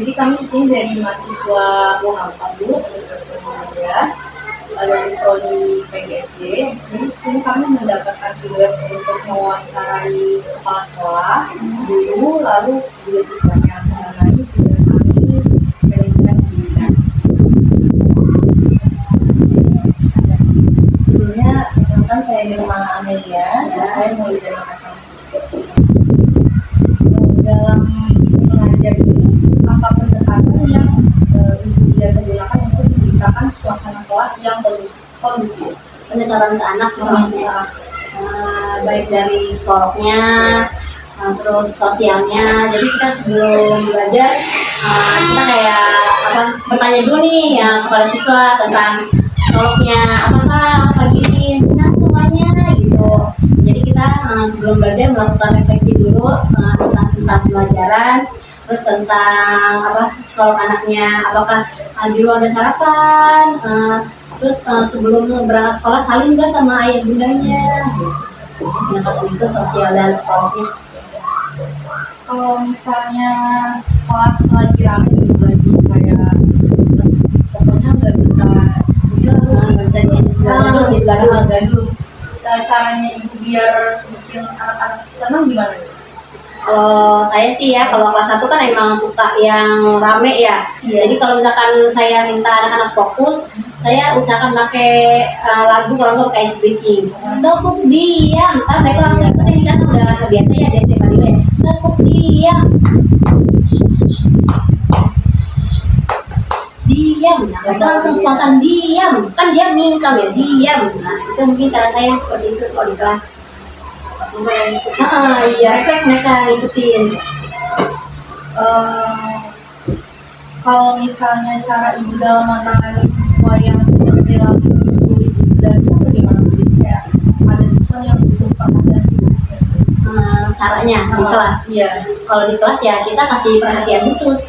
Jadi kami di sini dari mahasiswa Muhammadiyah Universitas Indonesia dari prodi PGSD. Jadi di sini kami mendapatkan tugas untuk mewawancarai kepala sekolah, guru, lalu juga siswanya mengenai tugas kami manajemen pendidikan. Sebelumnya, perkenalkan saya Nirma Amelia, saya mulai dari Makassar. Dalam mengajar ini, apa pendekatan yang Ibu biasa gunakan untuk menciptakan suasana kelas yang kondusif? Pendekatan ke anak maksudnya, baik dari psikolognya, terus sosialnya. Jadi kita sebelum belajar, kita kayak bertanya dulu nih ya kepada siswa tentang psikolognya, apa gini, senang semuanya gitu. Jadi kita sebelum belajar melakukan refleksi dulu tentang pelajaran, terus tentang psikolog anaknya, apakah di luar ada sarapan, terus sebelum berangkat sekolah saling nggak sama ayah bundanya. Pendekatan itu sosial dan psikolognya. Kalau misalnya kelas lagi rame lagi kayak pokoknya nggak bisa gaduh. Caranya Ibu biar bikin anak-anak tenang gimana? Kalau saya sih ya, kalau kelas 1 kan emang suka yang rame ya. Jadi kalau misalkan saya minta anak-anak fokus, saya usahakan pakai lagu kalau nggak pakai ice breaking. Tepuk diam, ntar mereka langsung ikutin kan udah biasa ya dari setiap hari. Tepuk diam, diam. Nah, mereka langsung spontan diam. Kan dia mingkam ya, diam. Nah itu mungkin cara saya seperti itu kalau di kelas. Iya, refleks mereka ikutin. Kalau misalnya cara Ibu dalam menangani siswa yang punya perilaku sulit dan bagaimana ya? Ada siswa yang butuh perhatian khusus. Caranya di kelas. Iya. Kalau di kelas ya kita kasih perhatian khusus.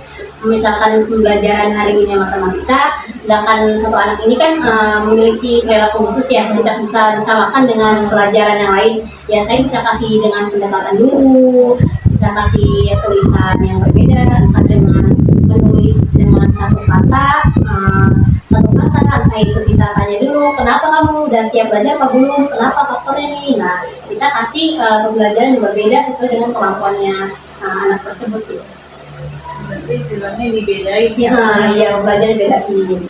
Misalkan pembelajaran hari ini matematika, sedangkan satu anak ini kan memiliki perilaku khusus ya, tidak bisa disamakan dengan pelajaran yang lain. Ya saya bisa kasih dengan pendekatan dulu, bisa kasih tulisan yang berbeda, entah dengan menulis dengan satu kata, entah itu kita tanya dulu, kenapa kamu udah siap belajar apa belum, kenapa faktornya nih. Nah kita kasih pembelajaran yang berbeda sesuai dengan kemampuannya anak tersebut gitu. Berarti istilahnya dibedain ya belajar bedain.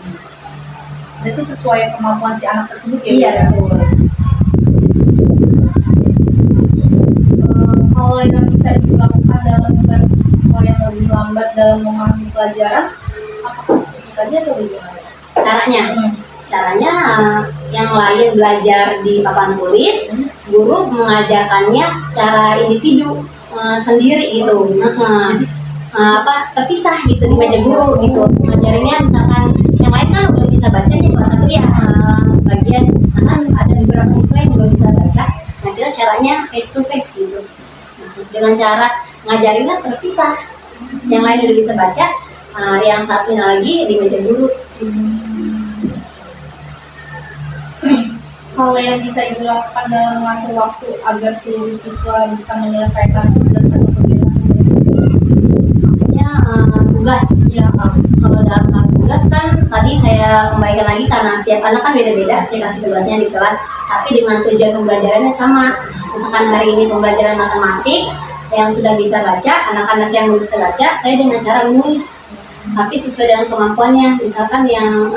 Berarti sesuai kemampuan si anak tersebut ya? Iya, betul. Kalau yang bisa dilakukan dalam membantu siswa yang lebih lambat dalam memahami pelajaran, apakah seperti tadi atau bagaimana? Caranya yang lain belajar di papan tulis, guru mengajarkannya secara individu sendiri gitu. Terpisah gitu di meja guru gitu. Ngajarinnya misalkan yang lain kan udah bisa baca nih kelas 1 ya, sebagian kan ada beberapa siswa yang belum bisa baca. Nah kita caranya face to face gitu. Dengan cara ngajarinnya terpisah. Yang lain udah bisa baca, yang satunya lagi di meja guru. Hal yang bisa Ibu lakukan dalam mengatur waktu agar seluruh siswa bisa menyelesaikan tugas atau kegiatan? Maksudnya tugas ya, kalau dalam hal tugas kan tadi saya kembalikan lagi karena setiap anak kan beda-beda, saya kasih tugasnya di kelas tapi dengan tujuan pembelajarannya sama. Misalkan hari ini pembelajaran matematik yang sudah bisa baca, anak-anak yang belum bisa baca saya dengan cara menulis tapi sesuai dengan kemampuannya. Misalkan yang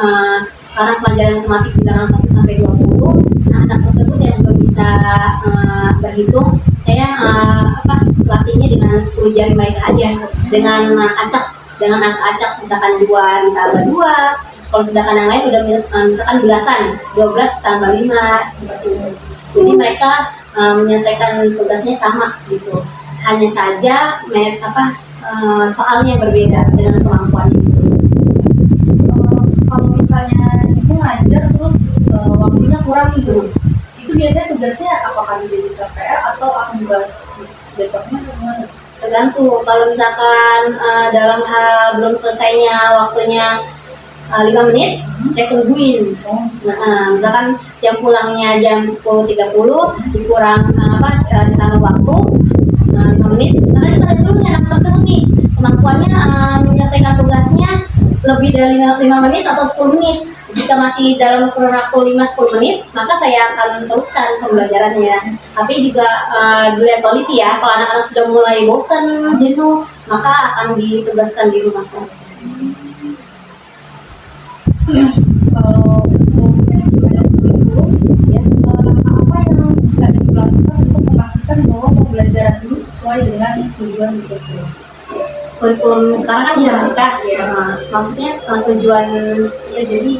sekarang pelajaran matematik bilangan 1 sampai 20, nah anak tersebut yang belum bisa berhitung, saya latihnya dengan 10 jari mereka aja, dengan angka acak, misalkan 2 ditambah 2. Kalau sedangkan yang lain udah misalkan belasan, 12 tambah 5 seperti itu. Jadi mereka menyelesaikan tugasnya sama gitu, hanya saja soalnya berbeda dengan kemampuannya. Kalau misalnya Ibu ngajar terus waktunya kurang gitu, itu biasanya tugasnya apakah dijadikan PR atau akan dibahas besoknya atau gimana? Tergantung. Kalau misalkan dalam hal belum selesainya waktunya 5 menit, saya tungguin. Misalkan jam pulangnya jam 10.30 dikurang ditambah waktu 5 menit. Misalkan kita lihat dulu nih anak tersebut nih kemampuannya menyelesaikan lebih dari 5 menit atau 10 menit. Jika masih dalam kurun waktu 5-10 menit, maka saya akan teruskan pembelajarannya. Tapi juga dilihat kondisi ya, kalau anak-anak sudah mulai bosan, jenuh, maka akan ditugaskan di rumah saja. Kalau untuk manajemen kurikulum, ya, apa yang bisa dilakukan untuk memastikan bahwa pembelajaran ini sesuai dengan tujuan kurikulum? Kurikulum sekarang kan pemerintah, ya. Maksudnya tujuan Ya, jadi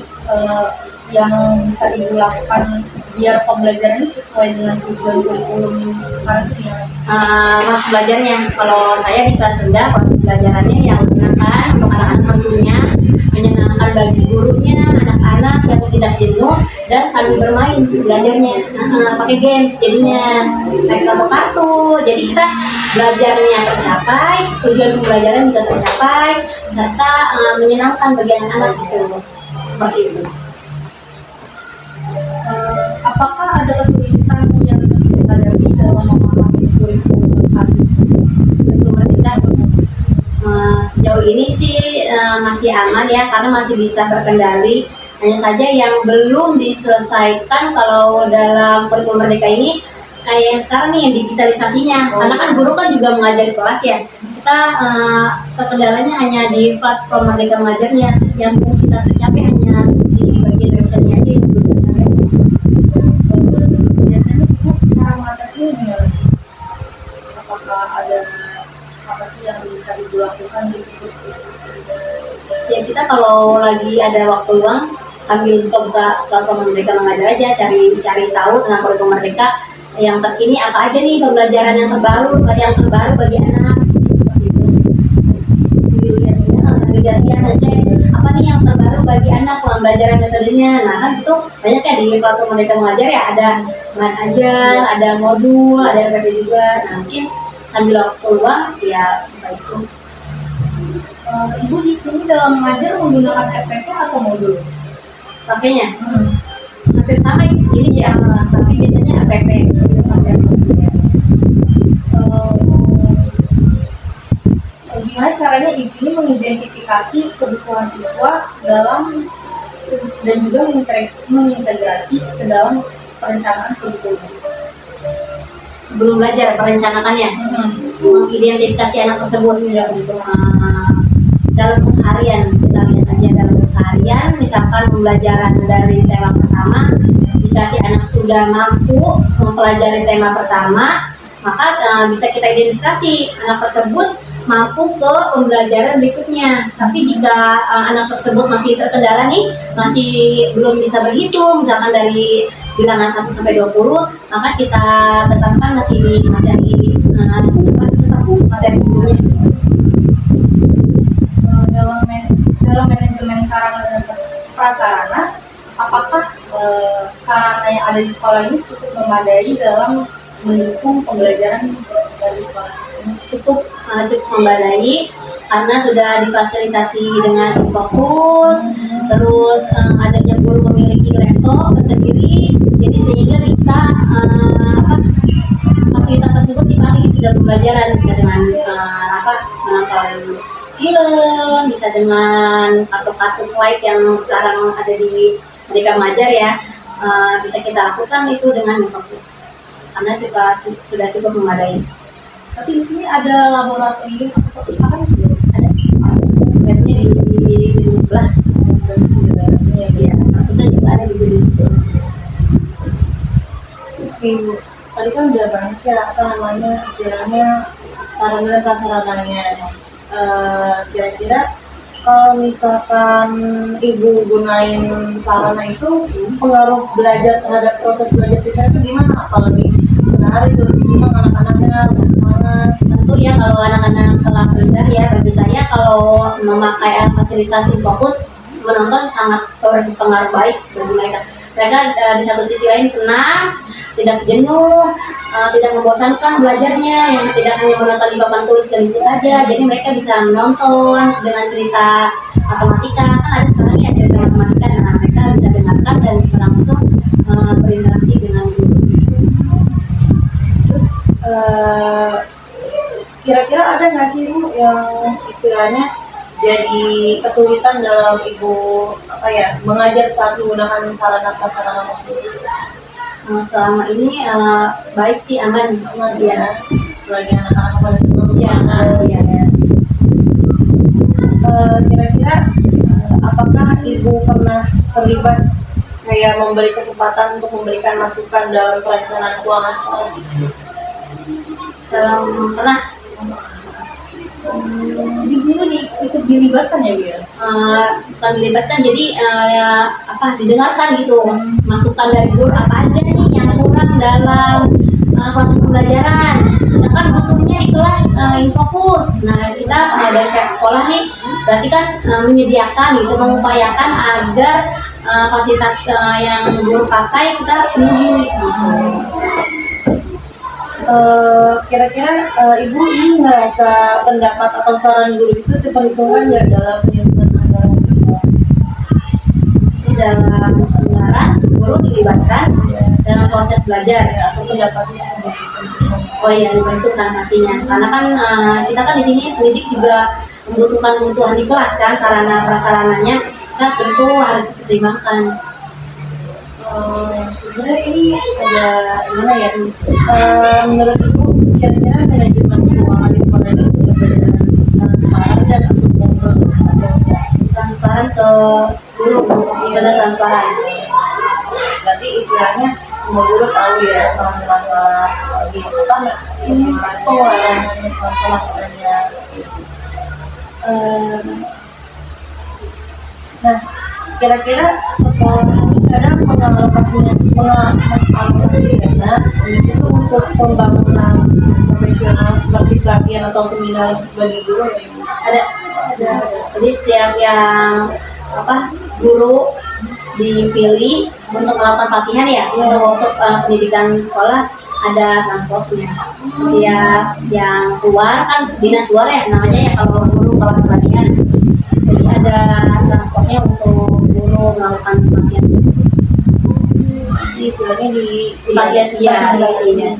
yang bisa ibu lakukan biar pembelajaran ini sesuai dengan tujuan kurikulum sekarang itu gimana? proses belajarnya. Kalau saya di kelas rendah, proses belajarannya yang menyenangkan untuk anak-anak tentunya, menyenangkan bagi gurunya, anak-anak yang tidak jenuh dan sambil bermain belajarnya. Pakai games jadinya, naik kartu-kartu. Jadi kita belajarnya tercapai, tujuan pembelajaran juga tercapai, serta menyenangkan bagi anak-anak gitu. Seperti itu. Apakah ada kesulitan yang dihadapi dalam memahami kurikulum saat ini? Untuk mereka sejauh ini sih masih aman ya, karena masih bisa berkendali. Hanya saja yang belum diselesaikan kalau dalam kurikulum Merdeka ini kayak yang sekarang nih, yang digitalisasinya. Karena kan guru kan juga mengajar di kelas ya. Kita terkendalanya hanya di platform Merdeka Mengajarnya, yang belum kita tercapai hanya di bagian websitenya aja yang belum tercapai. Terus biasanya ibu cara mengatasinya gimana? Apakah ada apa sih yang bisa ibu lakukan gitu? Ya kita kalau lagi ada waktu luang sambil buka platform Merdeka Mengajar aja, cari tahu tentang kurikulum Merdeka yang terkini apa aja nih pembelajaran yang terbaru bagi anak, seperti itu. Sambil lihat cek apa nih yang terbaru bagi anak pembelajaran metodenya. Nah kan itu banyak ya di platform Merdeka Mengajar ya, ada bahan ajar, ada modul, ada RPP juga. Nah mungkin sambil waktu luang ya itu. Ibu di sini dalam mengajar menggunakan RPP atau modul? Pakainya hampir sama jenis ya, tapi biasanya RPP. Gimana caranya ibu ini mengidentifikasi kebutuhan siswa dalam dan juga mengintegrasi ke dalam perencanaan kurikulum? Sebelum belajar perencanakannya, mengidentifikasi anak tersebut ya untuk dalam keseharian. Kita lihat aja dalam keseharian, misalkan pembelajaran dari tema pertama, dikasih anak sudah mampu mempelajari tema pertama, maka bisa kita identifikasi anak tersebut mampu ke pembelajaran berikutnya. Tapi jika anak tersebut masih terkendala nih, masih belum bisa berhitung, misalkan dari bilangan 1 sampai 20, maka kita tetapkan masih di materi materi sebelumnya. Dalam manajemen sarana dan prasarana, apakah sarana yang ada di sekolah ini cukup memadai dalam mendukung pembelajaran dari sekolah? Cukup memadai karena sudah difasilitasi dengan fokus, terus adanya guru memiliki laptop tersendiri, jadi sehingga bisa fasilitas tersebut dipakai di dalam pembelajaran, bisa dengan menonton film, bisa dengan kartu-kartu slide yang sekarang ada di Merdeka Mengajar ya, bisa kita lakukan itu dengan fokus karena juga sudah cukup memadai. Tapi di sini ada laboratorium atau perpustakaan juga? Ada webnya di gedung sebelah. Ya, perpusat juga ada di gedung sebelah. Oke, tadi kan udah banyak ya istilahnya sarana dan prasarananya. Kira-kira kalau misalkan ibu gunain sarana itu, pengaruh belajar terhadap proses belajar siswa itu gimana? Apalagi menarik, lebih senang anak-anaknya, lebih semangat. Tentu ya kalau anak-anak kelas rendah ya, bagi saya kalau memakai fasilitas fokus menonton sangat berpengaruh baik bagi mereka. Mereka di satu sisi lain senang, tidak jenuh, tidak membosankan belajarnya, yang tidak hanya menonton di papan tulis dan itu saja. Jadi mereka bisa menonton dengan cerita matematika, kan ada sekarang ya cerita matematika, nah mereka bisa dengarkan dan bisa langsung berinteraksi dengan guru. Terus kira-kira ada nggak sih Bu yang istilahnya jadi kesulitan dalam ibu mengajar saat menggunakan sarana prasarana tersebut? Selama ini baik sih, aman. Aman Ya. ya, selagi anak-anak pada senang Ya, ya. Kira-kira apakah ibu pernah terlibat kayak memberi kesempatan untuk memberikan masukan dalam perencanaan keuangan sekolah? Dalam pernah Jadi guru ikut dilibatkan ya Bu ya? bukan dilibatkan, jadi didengarkan gitu masukan dari guru apa aja nih yang kurang dalam proses pembelajaran. Kita kan butuhnya di kelas infokus. Nah, kita dari pihak sekolah nih berarti kan menyediakan gitu, mengupayakan agar fasilitas yang guru pakai kita penuhi gitu. Kira-kira ibu ini ngerasa pendapat atau saran guru itu diperhitungkan nggak dalam penyusunan anggaran sekolah? Jadi dalam anggaran guru dilibatkan dalam proses belajar. Atau pendapatnya ada? Oh iya, diperhitungkan pastinya. Karena kan kita kan di sini pendidik juga membutuhkan kebutuhan di kelas kan, sarana prasarananya kita tentu harus dipertimbangkan. Sebenarnya ini ada gimana ya? Menurut ibu, kira-kira manajemen keuangan di sekolah ini sudah transparan dan akuntabel atau enggak? Transparan ke guru, sudah transparan. Berarti istilahnya semua guru tahu ya tentang masalah di sini pengeluaran pemasukannya. Nah, kira-kira sekolah ini kadang mengalokasi dana itu untuk pembangunan profesional seperti pelatihan atau seminar bagi guru ya Ibu? Ada. Jadi setiap yang guru dipilih untuk melakukan pelatihan ya, untuk workshop pendidikan sekolah ada transportnya. Setiap yang keluar kan dinas luar ya namanya ya kalau guru kalau pelatihan. Jadi ada transportnya untuk guru melakukan pelatihan. Jadi istilahnya di Fasilitas ya, iya.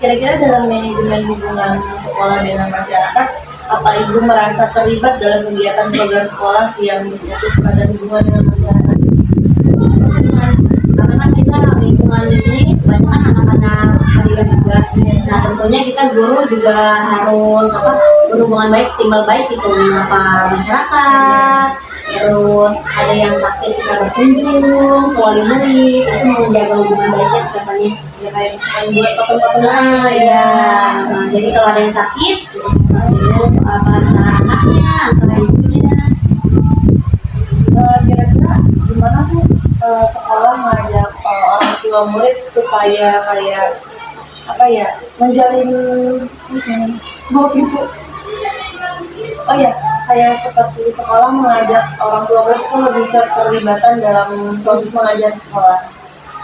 Kira-kira dalam manajemen hubungan sekolah dengan masyarakat, apa Ibu merasa terlibat dalam kegiatan program sekolah yang berfokus pada hubungan dengan masyarakat? Karena kan kita lingkungan di sini banyak kan anak-anak pendidikan juga. Nah tentunya kita guru juga harus berhubungan baik, timbal baik gitu menyapa masyarakat. Terus ada yang sakit kita berkunjung ke wali murid, itu menjaga hubungan baiknya katanya. Ya kayak misalkan buat patung-patungan Ya, nah, jadi kalau ada yang sakit, itu antara anaknya, antara ibunya. Kira-kira gimana tuh sekolah mengajak orang tua murid supaya menjalin kayak seperti sekolah mengajak orang tua murid itu lebih terlibatan dalam proses mengajar sekolah.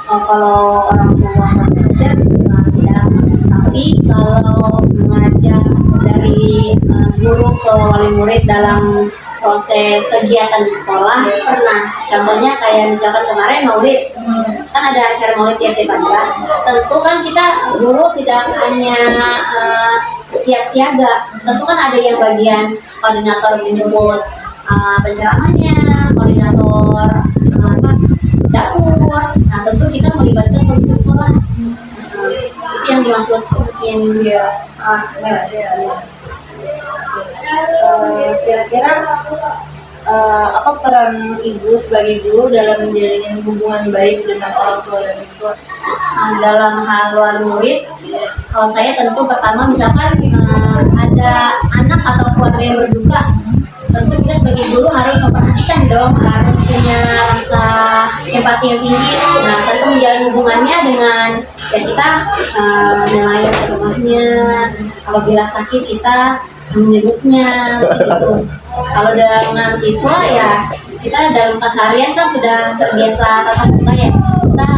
Kalau orang tua mengajar tidak, tapi kalau mengajar dari guru ke wali murid dalam proses kegiatan di sekolah pernah. Contohnya kayak misalkan kemarin maulid, kan ada acara maulid ya Stefania. Tentu kan kita guru tidak hanya siap siaga, tentu kan ada yang bagian koordinator menyebut penceramahnya, koordinator dapur. Nah tentu kita melibatkan komite sekolah. Itu yang dimaksud mungkin Kira-kira apa peran Ibu sebagai guru dalam menjalin hubungan baik dengan orang tua dan siswa? Dalam hal wali murid, kalau saya tentu pertama misalkan ada anak atau keluarga yang berduka, tentu kita sebagai guru harus memperhatikan dong, harus punya rasa empati yang tinggi. Nah tentu menjalin hubungannya dengan ya kita melayani ke rumahnya, apabila sakit kita menyebutnya gitu. Kalau dengan siswa ya kita dalam keseharian kan sudah terbiasa tatap muka ya, kita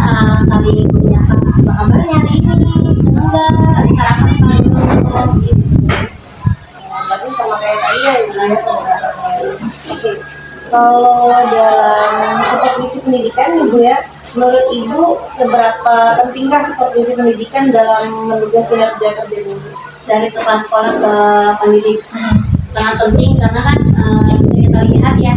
saling menyapa apa kabarnya hari ini, seneng nggak, sarapan gitu. Berarti sama kayak tadi ya Ibu ya. Oke. Kalau dalam supervisi pendidikan Ibu ya, menurut Ibu seberapa pentingkah supervisi pendidikan dalam mendukung kinerja kerja guru? dari kepala sekolah ke pendidik. Sangat penting karena kan bisa kita lihat ya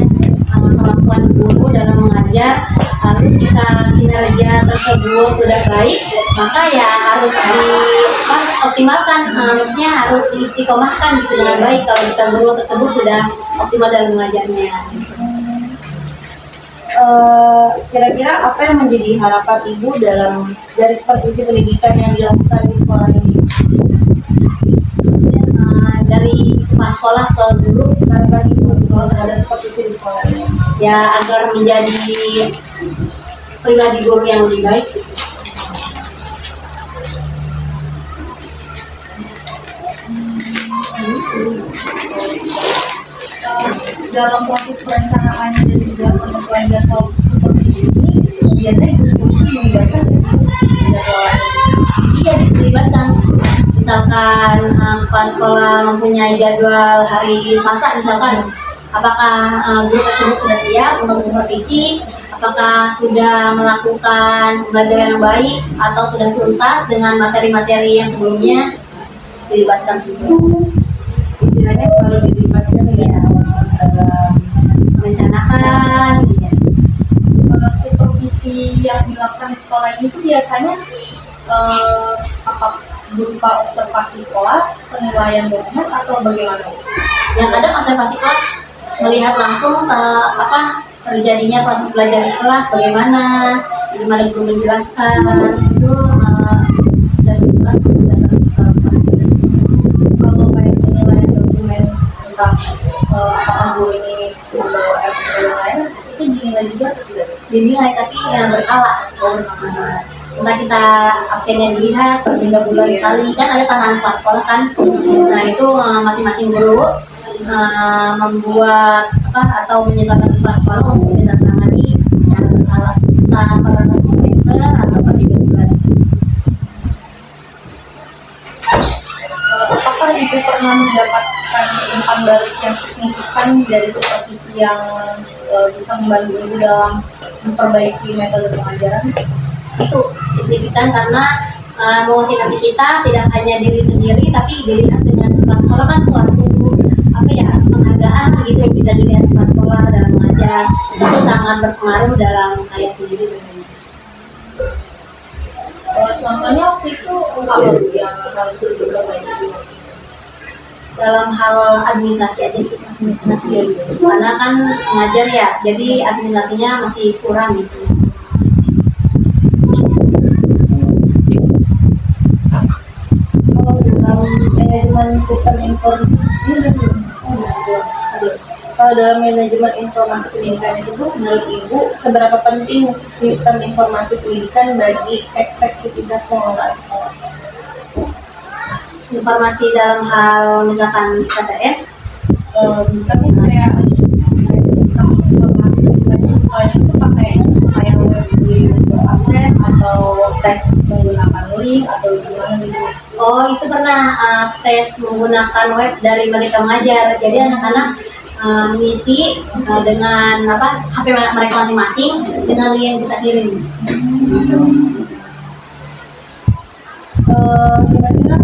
kemampuan guru dalam mengajar. Lalu jika kinerja tersebut sudah baik, maka ya harus dioptimalkan, maksudnya harus diistiqomahkan gitu dengan baik kalau kita guru tersebut sudah optimal dalam mengajarnya. Kira-kira apa yang menjadi harapan ibu dari supervisi pendidikan yang dilakukan di sekolah ini? Maksudnya dari kepala sekolah ke guru, Harapan ibu terhadap supervisi di sekolah ini? ya agar menjadi pribadi guru yang lebih baik gitu. Dalam proses perencanaan dan juga penentuan jadwal supervisi ini biasanya guru dilibatkan jadwal. Iya, dilibatkan. Misalkan kepala sekolah mempunyai jadwal hari Selasa misalkan, apakah guru tersebut sudah siap untuk supervisi, apakah sudah melakukan pembelajaran yang baik atau sudah tuntas dengan materi-materi yang sebelumnya, dilibatkan juga. Istilahnya selalu dilibatkan ya dalam Merencanakan ya. Supervisi yang dilakukan di sekolah ini tuh biasanya apa berupa observasi kelas, penilaian dokumen atau bagaimana? Yang kadang observasi kelas, melihat langsung terjadinya proses belajar di kelas bagaimana guru menjelaskan itu dari kelas juga kelas. Kalau kayak penilaian dokumen tentang apakah guru ini membawa efek yang lain, itu dinilai juga atau tidak? Dinilai tapi yang berkala. Entah kita absennya dilihat per 3 bulan sekali, kan ada tantangan kelas sekolah kan. Nah itu masing-masing guru membuat atau menyetorkan kelas sekolah untuk ditangani secara berkala, entah per semester atau per 3 bulan. Apakah ibu pernah mendapatkan umpan balik yang signifikan dari supervisi yang bisa membantu ibu dalam memperbaiki metode pengajaran? Itu signifikan karena memotivasi kita tidak hanya diri sendiri tapi dilihat dengan kelas sekolah kan suatu penghargaan gitu bisa dilihat kelas sekolah dalam mengajar, itu sangat berpengaruh dalam saya sendiri. Contohnya waktu itu apa yang harus diperbaiki? Dalam hal administrasi aja sih, administrasi karena kan mengajar ya, jadi administrasinya masih kurang gitu. Kalau dalam manajemen informasi pendidikan itu Bu, menurut Ibu seberapa penting sistem informasi pendidikan bagi efektivitas pengelolaan sekolah? Informasi dalam hal misalkan KTS, Bisa nih kayak sistem informasi misalnya sekolahnya itu pakai kayak web sendiri untuk absen atau tes menggunakan link atau gimana gitu. oh itu pernah tes menggunakan web dari Merdeka Mengajar, jadi anak-anak mengisi dengan HP mereka masing-masing dengan link yang kita kirim. Kira-kira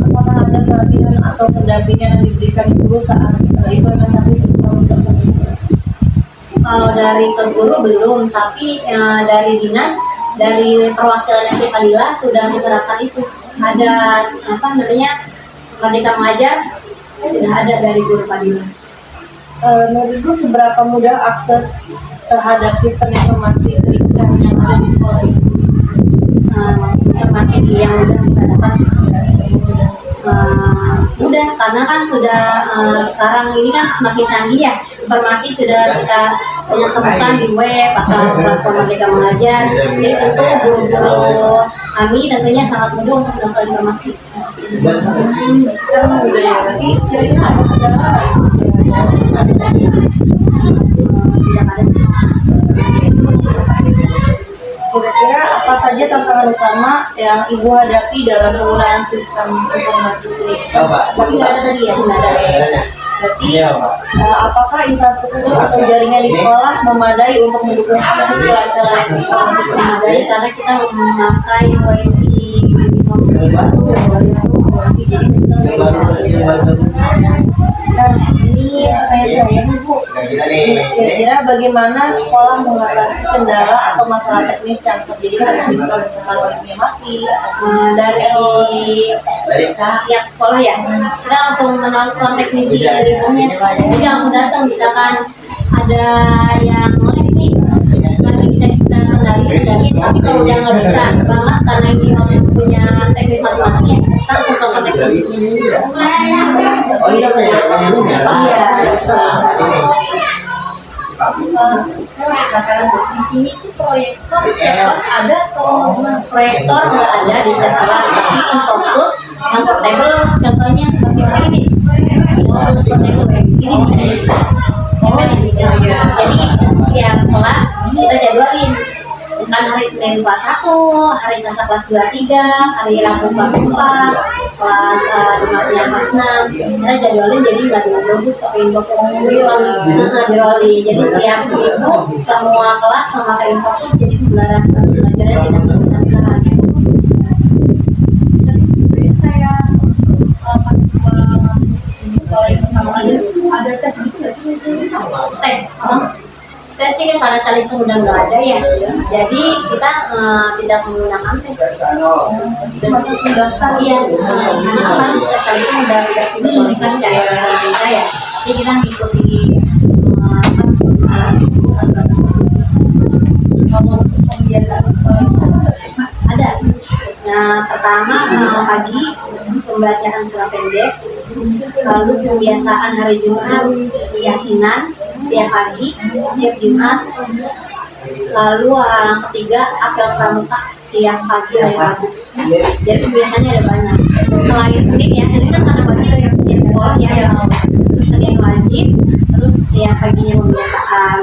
apakah ada pelatihan atau pendampingan yang diberikan guru saat implementasi sistem tersebut? Kalau dari ke guru belum, tapi dari dinas, dari perwakilan SD Kalila sudah diterapkan itu. Ada Merdeka Mengajar sudah ada dari guru Kalila. Menurut Ibu seberapa mudah akses terhadap sistem informasi pendidikan yang ada di sekolah ini? Informasi yang sudah kita dapat mudah karena kan sudah sekarang ini kan semakin canggih ya, informasi sudah kita banyak temukan di web atau platform Merdeka Mengajar, jadi tentu guru-guru kami tentunya sangat mudah untuk mendapatkan informasi. Sekarang udah ya, nanti kira-kira apa kendala Tidak ada sih. Kira-kira apa saja tantangan utama yang Ibu hadapi dalam penggunaan sistem informasi pendidikan? Tapi nggak ada tadi ya? Nggak ada. Berarti apakah infrastruktur atau jaringan di sekolah memadai untuk mendukung akses kelancaran informasi Dari karena kita memakai wifi lagi jadi kenceng. Nah, ini terkait saya nih Bu. Kira-kira bagaimana sekolah mengatasi kendala atau masalah teknis yang terjadi pada siswa misalkan wifi mati ataupun Dari pihak sekolah ya, kita langsung menelpon teknisi lingkungannya, jadi langsung datang misalkan ada yang ngolek nih lagi bisa kita kendaliin, tapi kalau udah nggak bisa banget karena ini orang punya teknis masing-masing ya, kita langsung telepon teknisinya dulu. Oh iya, Iya. Saya masih penasaran Bu, di sini tuh proyektor setiap kelas ada atau Proyektor nggak ada di setiap kelas, tapi infocus yang portable contohnya seperti ini. Oh, seperti itu kayak gini. oh ini ya. Jadi setiap kelas kita jadwalin. Misalkan hari Senin kelas 1, hari Selasa kelas 2, 3, hari Rabu kelas 4, kelas Jumatnya kelas 6. Kita jadwalin jadi nggak dulu pakai infocus dirolling. Jadi setiap minggu semua kelas sama pakai infocus, jadi belajarnya tidak tersesat. Sebenarnya kayak pas siswa masuk di sekolah yang pertama ada tes gitu nggak sih misalnya? Tes tes sih kan karena tali udah nggak ada ya, jadi kita tidak menggunakan tes. Itu masuk mendaftar Iya, karena kan tes tali udah tidak diberikan kayak kita ya, jadi kita mengikuti kalau untuk pembiasaan di sekolah itu ada nggak? ada. Nah, pertama pagi pembacaan surat pendek, lalu pembiasaan hari Jumat yasinan setiap pagi setiap Jumat, lalu ketiga apel pramuka setiap pagi hari Rabu. Jadi biasanya ada banyak. Selain Senin ya, Senin kan karena wajib dari setiap sekolah ya. Senin wajib, terus setiap paginya pembiasaan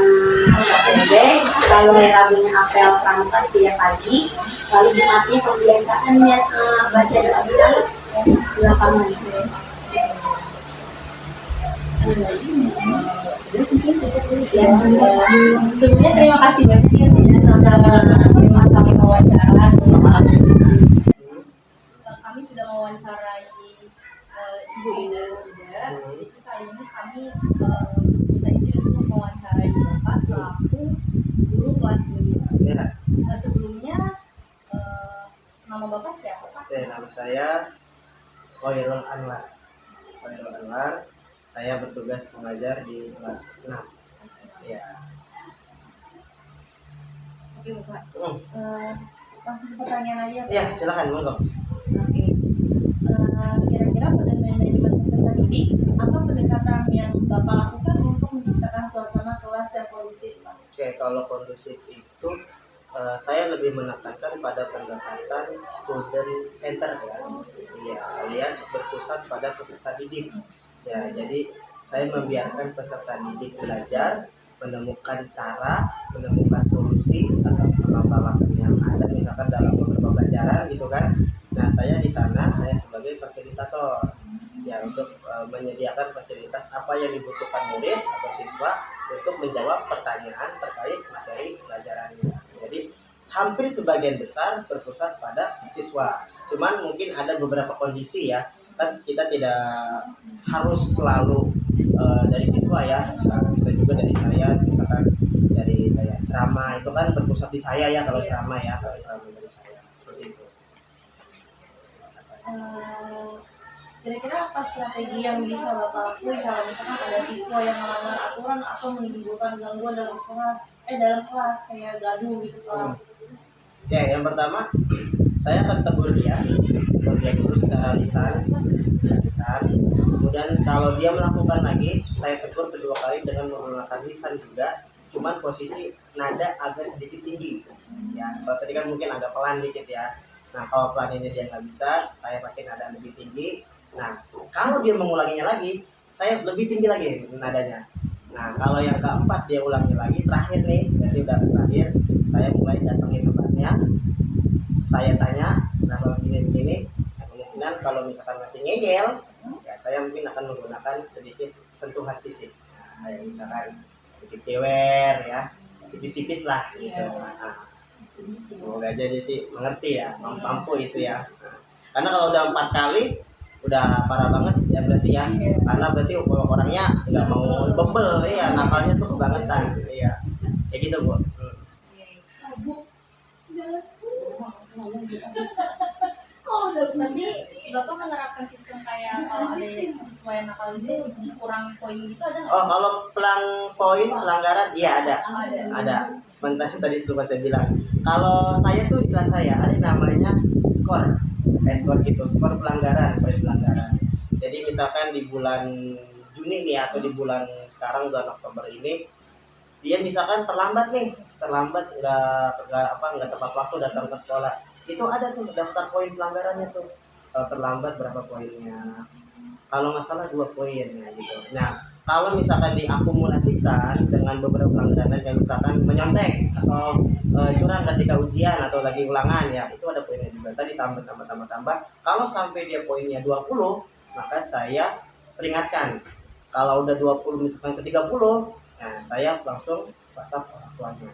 pendek, lalu hari Rabunya apel pramuka setiap pagi, lalu Jumatnya pembiasaannya baca doa besar di lapangan. Ya. Sebelumnya terima kasih banyak ya sudah kami wawancara. Kami sudah mewawancarai Ibu Ida juga. Jadi kali ini kami minta izin untuk mewawancarai Bapak selaku guru kelas 2. Ya. Sebelumnya nama Bapak siapa Pak? Oke, nama saya Khairul Anwar. Khairul Anwar. Saya bertugas mengajar di kelas 6. Ya. Oke Bapak. Langsung ke pertanyaan aja. Ya, silakan monggo. Oke. Kira-kira pada manajemen peserta didik, apa pendekatan yang Bapak lakukan untuk menciptakan suasana kelas yang kondusif, Pak? Oke, kalau kondusif itu saya lebih menekankan pada pendekatan student center ya. Iya, alias berpusat pada peserta didik. Ya, jadi saya membiarkan peserta didik belajar, menemukan cara, menemukan solusi atas permasalahan yang ada, misalkan dalam beberapa pelajaran gitu kan. Nah, saya di sana saya sebagai fasilitator ya untuk menyediakan fasilitas apa yang dibutuhkan murid atau siswa untuk menjawab pertanyaan terkait materi pelajarannya. Jadi hampir sebagian besar berpusat pada siswa. Cuman mungkin ada beberapa kondisi ya, kan kita tidak harus selalu dari siswa ya, bisa juga dari saya, misalkan dari kayak ceramah itu kan berpusat di saya ya, kalau ceramah ya, kalau ceramah dari saya seperti itu. Kira-kira apa strategi yang bisa Bapak lakuin kalau misalkan ada siswa yang melanggar aturan atau menimbulkan gangguan dalam kelas kayak gaduh gitu Pak? Oke, yang pertama saya akan tegur dia dulu secara lisan. Kemudian kalau dia melakukan lagi, saya tegur kedua kali dengan menggunakan lisan juga, cuman posisi nada agak sedikit tinggi. Ya, kalau tadi kan mungkin agak pelan dikit ya. Nah, kalau pelan ini dia nggak bisa, saya pakai nada lebih tinggi. Nah, kalau dia mengulanginya lagi, saya lebih tinggi lagi nadanya. Nah, kalau yang keempat dia ulangi lagi, terakhir nih, jadi udah terakhir, saya mulai datangin tempatnya. Saya tanya, nah kalau begini, nah kemungkinan kalau misalkan masih ngeyel, ya saya mungkin akan menggunakan sedikit sentuhan fisik. Nah, kayak misalkan sedikit cewer ya, tipis-tipis lah gitu. Nah, semoga aja dia sih mengerti ya, mampu itu ya. Nah, karena kalau udah 4 kali, udah parah banget ya berarti ya, karena berarti orangnya nggak mau bebel ya, nakalnya tuh kebangetan ya, kayak gitu Bu. Tapi Bapak menerapkan sistem kayak kalau ada siswa yang nakal itu dikurangi poin gitu ada nggak? Oh, kalau poin pelanggaran iya ada. Ada. Ada. Sebentar tadi lupa saya bilang. Kalau saya tuh di kelas saya ada yang namanya skor. Skor gitu, skor pelanggaran, poin pelanggaran. Jadi misalkan di bulan Juni nih atau di bulan sekarang bulan Oktober ini dia misalkan terlambat nggak tepat waktu datang ke sekolah, itu ada tuh daftar poin pelanggarannya tuh. Kalau terlambat berapa poinnya, kalau nggak salah 2 poin ya gitu. Nah kalau misalkan diakumulasikan dengan beberapa pelanggaran kayak misalkan menyontek atau curang ketika ujian atau lagi ulangan ya, itu ada poinnya juga. Tadi tambah. Kalau sampai dia poinnya 20, maka saya peringatkan. Kalau udah 20 misalkan ke 30, nah saya langsung WhatsApp orang tuanya.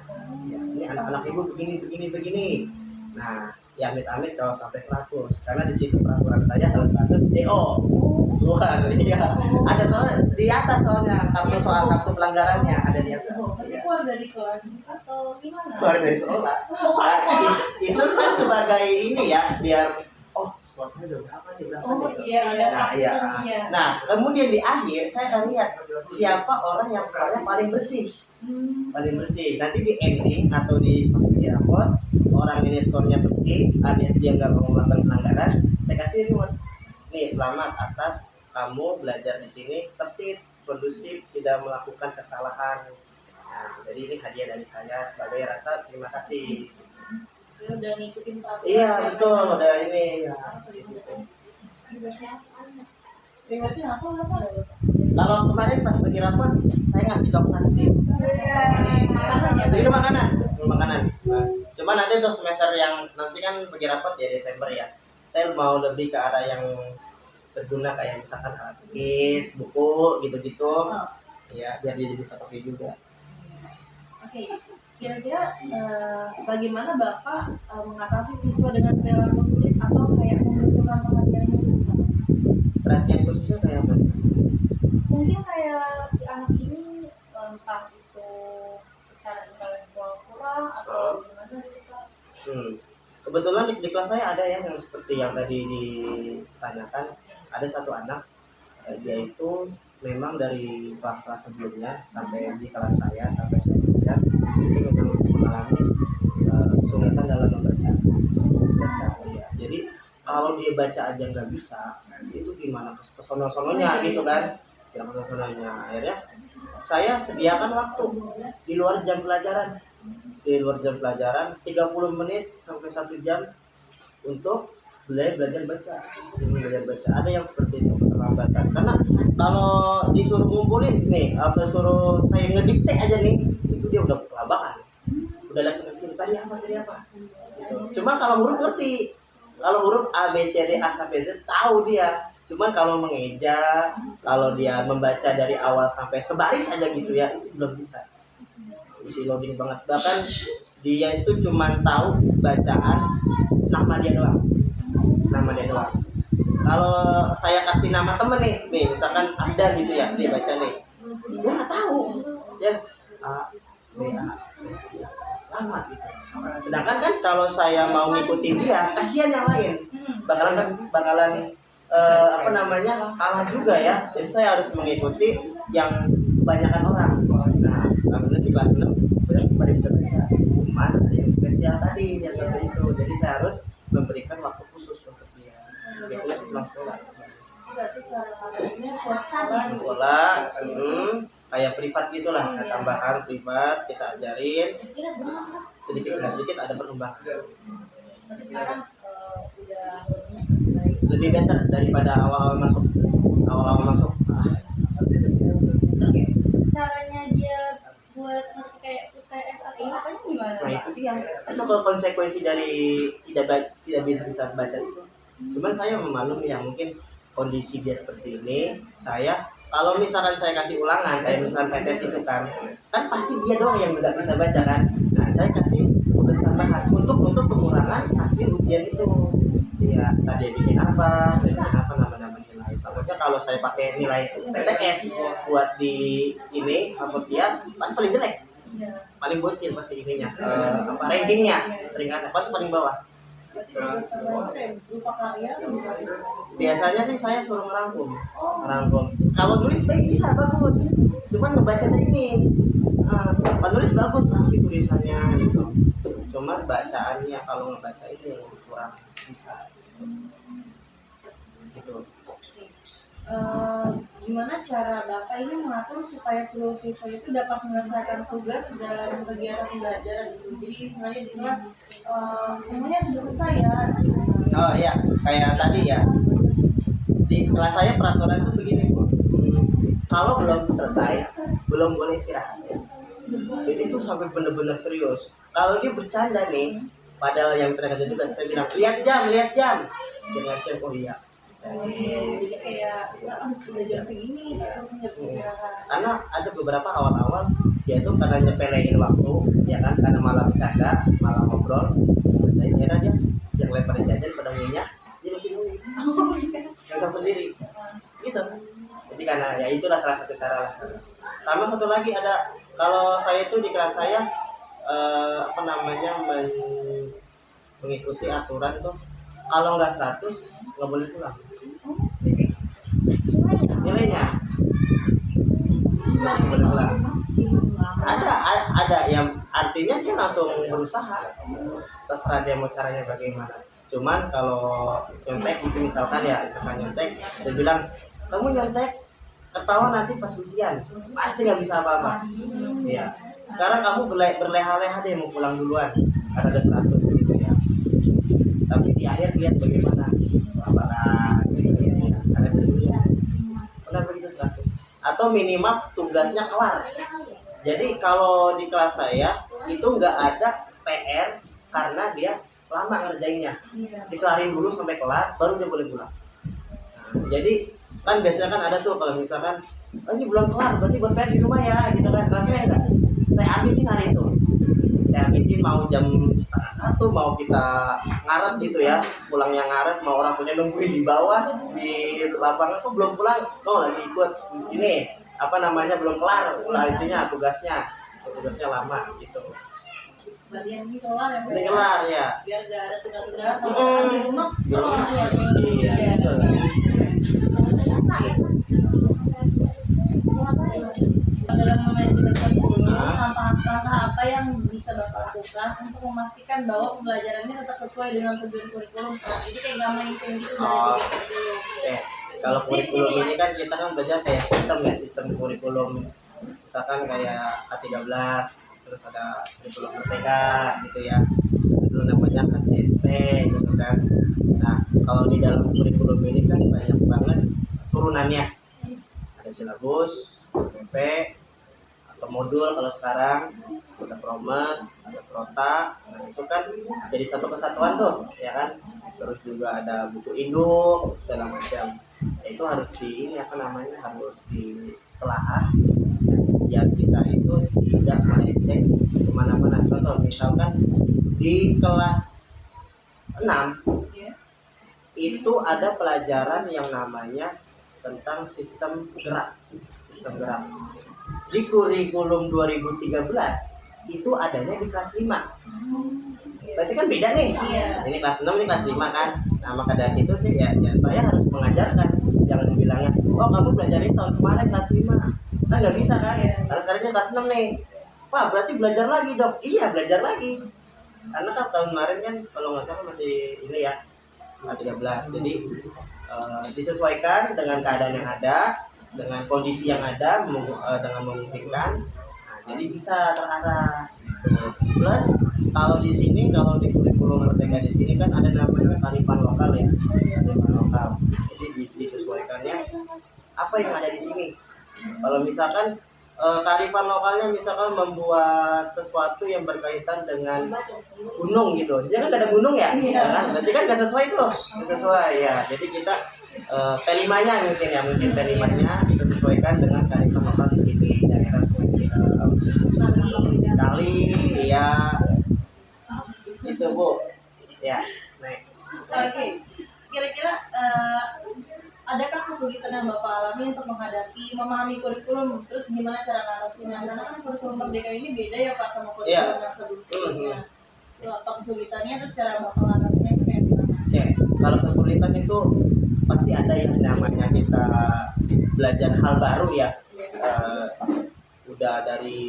Ya, ini anak-anak ibu begini. Nah, ya amit-amit kalau sampai 100, karena di situ peraturan saya kalau 100 DO keluar. Iya, ada soalnya di atas, soalnya kartu pelanggarannya ada di atas. Nanti keluar dari kelas. Atau gimana? Keluar dari sekolah. Nah, itu kan sebagai ini ya, biar skornya udah berapa nih. Iya, ada. Nah, iya. Nah, kemudian di akhir saya akan lihat siapa orang yang skornya paling bersih. Nanti di ending atau di pas di rapot, orang ini skornya bersih, alias dia nggak mau melakukan pelanggaran, saya kasih reward. Nih, selamat atas kamu belajar di sini tertib, kondusif, tidak melakukan kesalahan. Nah, jadi ini hadiah dari saya sebagai rasa terima kasih. Saya udah ngikutin peraturan. Iya betul, udah ini ya. Rewardnya apa? Kalau kemarin pas bagi rapot, saya ngasih coklat sih. Jadi ke makanan. Nah, cuma nanti untuk semester yang nanti kan bagi rapot ya Desember ya. Saya mau lebih ke arah yang berguna kayak misalkan alat tulis, buku gitu-gitu. Ya, biar dia bisa pakai juga. Oke. Kira-kira bagaimana Bapak mengatasi siswa dengan perilaku sulit atau kayak membutuhkan perhatian khusus? Perhatian khususnya kayak apa? Mungkin kayak si anak ini entah itu secara intelektual kurang atau gimana gitu Pak. Kebetulan di kelas saya ada ya yang seperti yang tadi ditanyakan, ada satu anak, dia itu memang dari kelas-kelas sebelumnya sampai di kelas saya sampai saya belajar itu memang mengalami kesulitan dalam membaca ya. Jadi kalau dia baca aja nggak bisa, itu gimana kesono-sononya gitu kan, yang kesono-sononya. Akhirnya saya sediakan waktu di luar jam pelajaran 30 menit sampai 1 jam untuk belajar baca. Ada yang seperti itu keterlambatan, karena kalau disuruh ngumpulin nih atau suruh saya ngedikte aja nih, itu dia udah kelabakan, udah lihat tadi apa gitu. Cuma kalau huruf ngerti, kalau huruf A B C D A sampai Z tahu dia. Cuman kalau mengeja, kalau dia membaca dari awal sampai sebaris aja gitu ya, itu belum bisa. Isi loading banget. Bahkan dia itu cuma tahu bacaan nama dia doang. Kalau saya kasih nama temen nih misalkan Abdan gitu ya, dia baca nih, dia nggak tahu, dia A B A lama gitu. Sedangkan kan kalau saya mau ngikutin dia, kasihan yang lain, bakalan kalah juga ya. Jadi saya harus mengikuti yang kebanyakan orang. Nah, alhamdulillah si kelas 6 pada bisa baca. Cuman ada yang spesial tadi yang seperti itu. Jadi saya harus memberikan waktu khusus untuk dia. Biasanya sebelum sekolah. Berarti cara ngajarinnya sekolah, kayak privat gitulah, tambahan privat kita ajarin. Sedikit ada perkembangan. Tapi sekarang udah lebih baik. Lebih better daripada awal-awal masuk. Terus caranya dia buat kayak UTS atau apanya gimana? Nah itu dia, itu konsekuensi dari tidak bisa baca itu. Cuman saya memaklumi ya, mungkin kondisi dia seperti ini. Saya kalau misalkan saya kasih ulangan kayak misalkan PTS itu kan pasti dia doang yang nggak bisa baca kan. Nah saya kasih tugas tambahan untuk pengurangan hasil ujian itu. Ya tadi bikin apa nama-nama Takutnya kalau saya pakai nilai PTS buat di ini dia pasti paling jelek, paling bocil pasti ininya, rankingnya peringkatnya pasti paling bawah. Berarti tugas tambahan itu berupa karya atau berupa tugas? Biasanya sih saya suruh ngerangkum. Kalau nulis baik bisa bagus, cuman ngebacanya ini, penulis bagus tapi tulisannya gitu. Cuman bacaannya kalau ngebaca ini kurang bisa. Gitu. Gimana cara Bapak ini mengatur supaya seluruh siswa itu dapat menyelesaikan tugas dan kegiatan belajar gitu. Jadi sebenarnya di kelas semuanya sudah selesai ya. Oh iya, kayak tadi ya. Di kelas saya peraturan itu begini, Bu. Kalau belum selesai, belum boleh istirahat. Jadi itu sampai benar-benar serius. Kalau dia bercanda nih, padahal yang terkait juga saya bilang, lihat jam. Jangan jam, oh iya. Jadi kayak udah jam segini harus istirahat. Karena ada beberapa awal-awal dia itu karena nyepelein waktu, ya kan, karena malah bercanda, malah ngobrol, dan akhirnya dia yang lemparin jajan pada minyak, dia masih nulis, ngasal sendiri, gitu. Jadi karena ya itulah salah satu cara lah. Sama satu lagi ada, kalau saya itu di kelas saya mengikuti aturan tuh, kalau nggak 100 nggak boleh pulang. Nilainya nggak boleh pulang. Ada yang artinya dia langsung berusaha, terserah dia mau caranya bagaimana. Cuman kalau nyontek gitu misalkan nyontek, dia bilang kamu nyontek ketawa nanti pas ujian pasti nggak bisa apa-apa. Iya. Sekarang kamu berleha-leha deh mau pulang duluan karena ada 100 gitu ya. Tapi di akhir lihat bagaimana apakah karena pernah begitu 100 atau minimal tugasnya kelar. Jadi kalau di kelas saya itu nggak ada PR karena dia lama ngerjainnya, dikelarin dulu sampai kelar baru dia boleh pulang. Jadi kan biasanya kan ada tuh kalau misalkan ini belum kelar berarti buat PR di rumah ya gitu kan. Rasanya enggak, saya habisin hari itu, saya habisin mau jam 1:30 mau kita ngaret gitu ya, pulangnya ngaret, mau orang punya nungguin di bawah di lapangan kok belum pulang, lagi ikut ini belum kelar intinya tugasnya lama gitu. Berarti yang ini kelar ya. Ini kelar ya. Biar gak ada tunda-tunda di rumah. Iya betul. Dalam manajemen kurikulum, langkah apa yang bisa Bapak lakukan untuk memastikan bahwa pembelajarannya tetap sesuai dengan tujuan kurikulum? Jadi kayak nggak melenceng gitu dari tujuan kurikulum. Kalau kurikulum ini kan kita kan belajar kayak sistem kurikulum. Misalkan kayak K13, terus ada kurikulum merdeka gitu ya. Itu namanya KTSP gitu kan. Nah, kalau di dalam kurikulum ini kan banyak banget turunannya. Ada silabus, PP, atau modul kalau sekarang ada promes, ada prota, nah itu kan jadi satu kesatuan tuh, ya kan. Terus juga ada buku induk segala macam. Itu harus harus ditelaah biar kita itu tidak melenceng kemana-mana. Contoh misalkan di kelas 6 itu ada pelajaran yang namanya tentang sistem gerak. Di kurikulum 2013 itu adanya di kelas 5. Berarti kan beda nih. Ini kelas 6, ini kelas 5 kan. Nah, maka dari itu sih ya saya harus mengajarkan. Jangan bilangnya, oh kamu belajar ini tahun kemarin kelas 5. Kan nggak bisa kan? Karena sekarang ini kelas 6 nih. Wah, berarti belajar lagi dong. Iya, belajar lagi. Karena kan tahun kemarin kan kalau nggak salah masih ini ya, 13. Jadi disesuaikan dengan keadaan yang ada, dengan kondisi yang ada, dengan memungkinkan. Nah, jadi bisa terarah. Plus kalau di sini, kalau di kurikulum merdeka di sini kan ada namanya kearifan lokal ya, kearifan lokal. Jadi disesuaikannya apa yang ada di sini. Kalau misalkan kearifan lokalnya misalkan membuat sesuatu yang berkaitan dengan gunung gitu, di sini kan gak ada gunung ya, kan? Berarti kan gak sesuai tuh, sesuai ya. Jadi kita P5-nya mungkin P5-nya kita sesuaikan dengan kearifan lokal di sini, daerah sungai kali ya itu Bu ya. Next. Oke. Kira-kira adakah kesulitan kesulitan yang Bapak alami untuk memahami kurikulum, terus gimana cara ngatasinya? Karena kan kurikulum Merdeka ini beda ya Pak sama kurikulum yang sebelumnya. Itu apa kesulitannya, terus cara Bapak ngatasinya itu kayak gimana? Oke, kalau kesulitan itu pasti ada ya, namanya kita belajar hal baru ya. Udah dari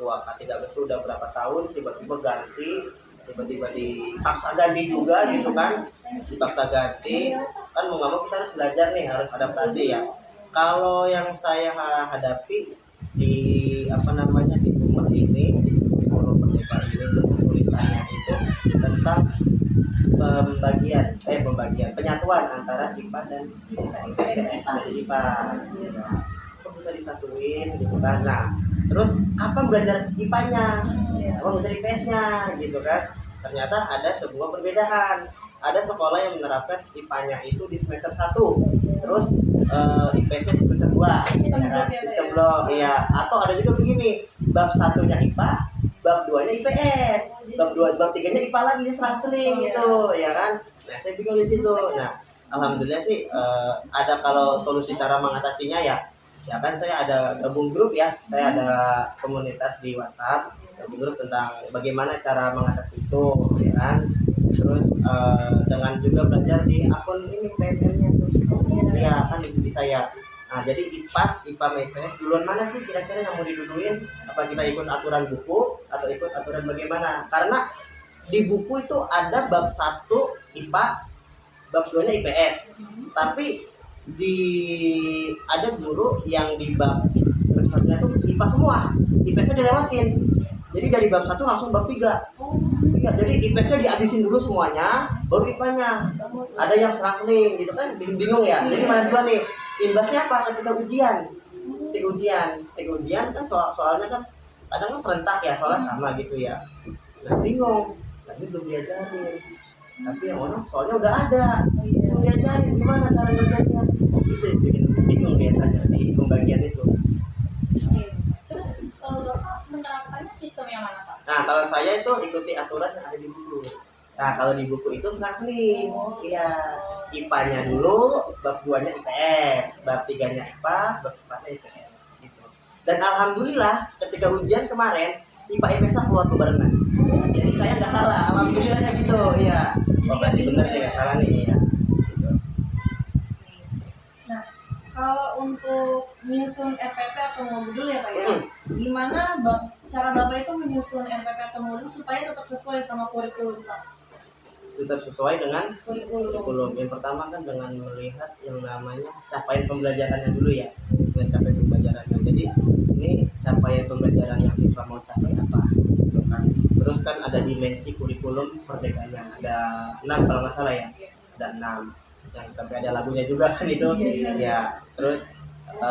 tua K13 udah berapa tahun tiba-tiba ganti, tiba-tiba dipaksa ganti juga gitu kan, dipaksa ganti kan, mau nggak mau kita harus belajar nih, harus adaptasi ya. Kalau yang saya hadapi di di rumah ini, di Forum Merdeka ini, itu kesulitannya itu tentang penyatuan antara IPA dan IPA. Kok bisa disatuin gitu kan? Nah, terus kapan belajar IPA-nya? Kapan belajar IPS-nya gitu kan? Ternyata ada sebuah perbedaan. Ada sekolah yang menerapkan IPA-nya itu di semester 1, terus IPS-nya di semester 2, sistem blok, iya. Atau ada juga begini, bab 1-nya IPA, bab 2-nya IPS, bab 3-nya IPA lagi, selang-seling gitu, ya kan? Nah, saya bingung di situ. Nah, alhamdulillah sih ada kalau solusi cara mengatasinya ya kan saya ada gabung grup ya, saya ada komunitas di WhatsApp, gabung grup tentang bagaimana cara mengatasi itu, ya kan? Terus dengan juga belajar di akun ini PMM-nya tuh, ya kan bisa ya. Nah, jadi IPAS, IPA, IPS duluan mana sih kira-kira yang mau diduduin? Apa kita ikut aturan buku atau ikut aturan bagaimana? Karena di buku itu ada bab 1 IPA, bab 2-nya IPS. Tapi ada guru yang di bab semesternya tuh IPA semua, IPS-nya dilewatin. Jadi dari bab 1 langsung bab 3. Ya, jadi IPS-nya dihabisin dulu semuanya, baru IPA-nya. Ada yang selang-seling gitu kan, bingung ya. Jadi mana dua nih? Imbasnya apa ketika ujian? Ketika ujian kan soalnya kan kadang serentak ya, soalnya sama gitu ya. Nah, bingung. Tapi belum diajarin. Tapi yang orang soalnya udah ada, belum diajarin gimana cara belajarnya. Itu yang bikin bingung biasanya di pembagian itu. Terus Bapak menerapkannya sistem yang mana Pak? Nah, kalau saya itu ikuti aturan yang ada di buku. Nah, kalau di buku itu selang-seling. Iya. IPA-nya dulu, bab 2-nya IPS, bab 3-nya IPA, bab 4-nya IPS gitu. Dan alhamdulillah ketika ujian kemarin IPA IPS keluar tuh barengan. Jadi saya nggak salah, alhamdulillahnya gitu. Iya. Oh, berarti benar tidak salah nih ya. Gitu. Nah, kalau untuk menyusun RPP atau modul ya Pak ya, gimana cara Bapak itu menyusun RPP atau modul supaya tetap sesuai sama kurikulum Pak? Tetap sesuai dengan Kurikulum. kurikulum. Yang pertama kan dengan melihat yang namanya capaian pembelajarannya dulu ya, dengan capaian pembelajarannya. Jadi ini capaian pembelajaran yang siswa mau capai apa, gitu kan. Terus kan ada dimensi kurikulum merdekanya, ada 6 kalau nggak salah ya, ada 6 yang sampai ada lagunya juga kan itu ya. Terus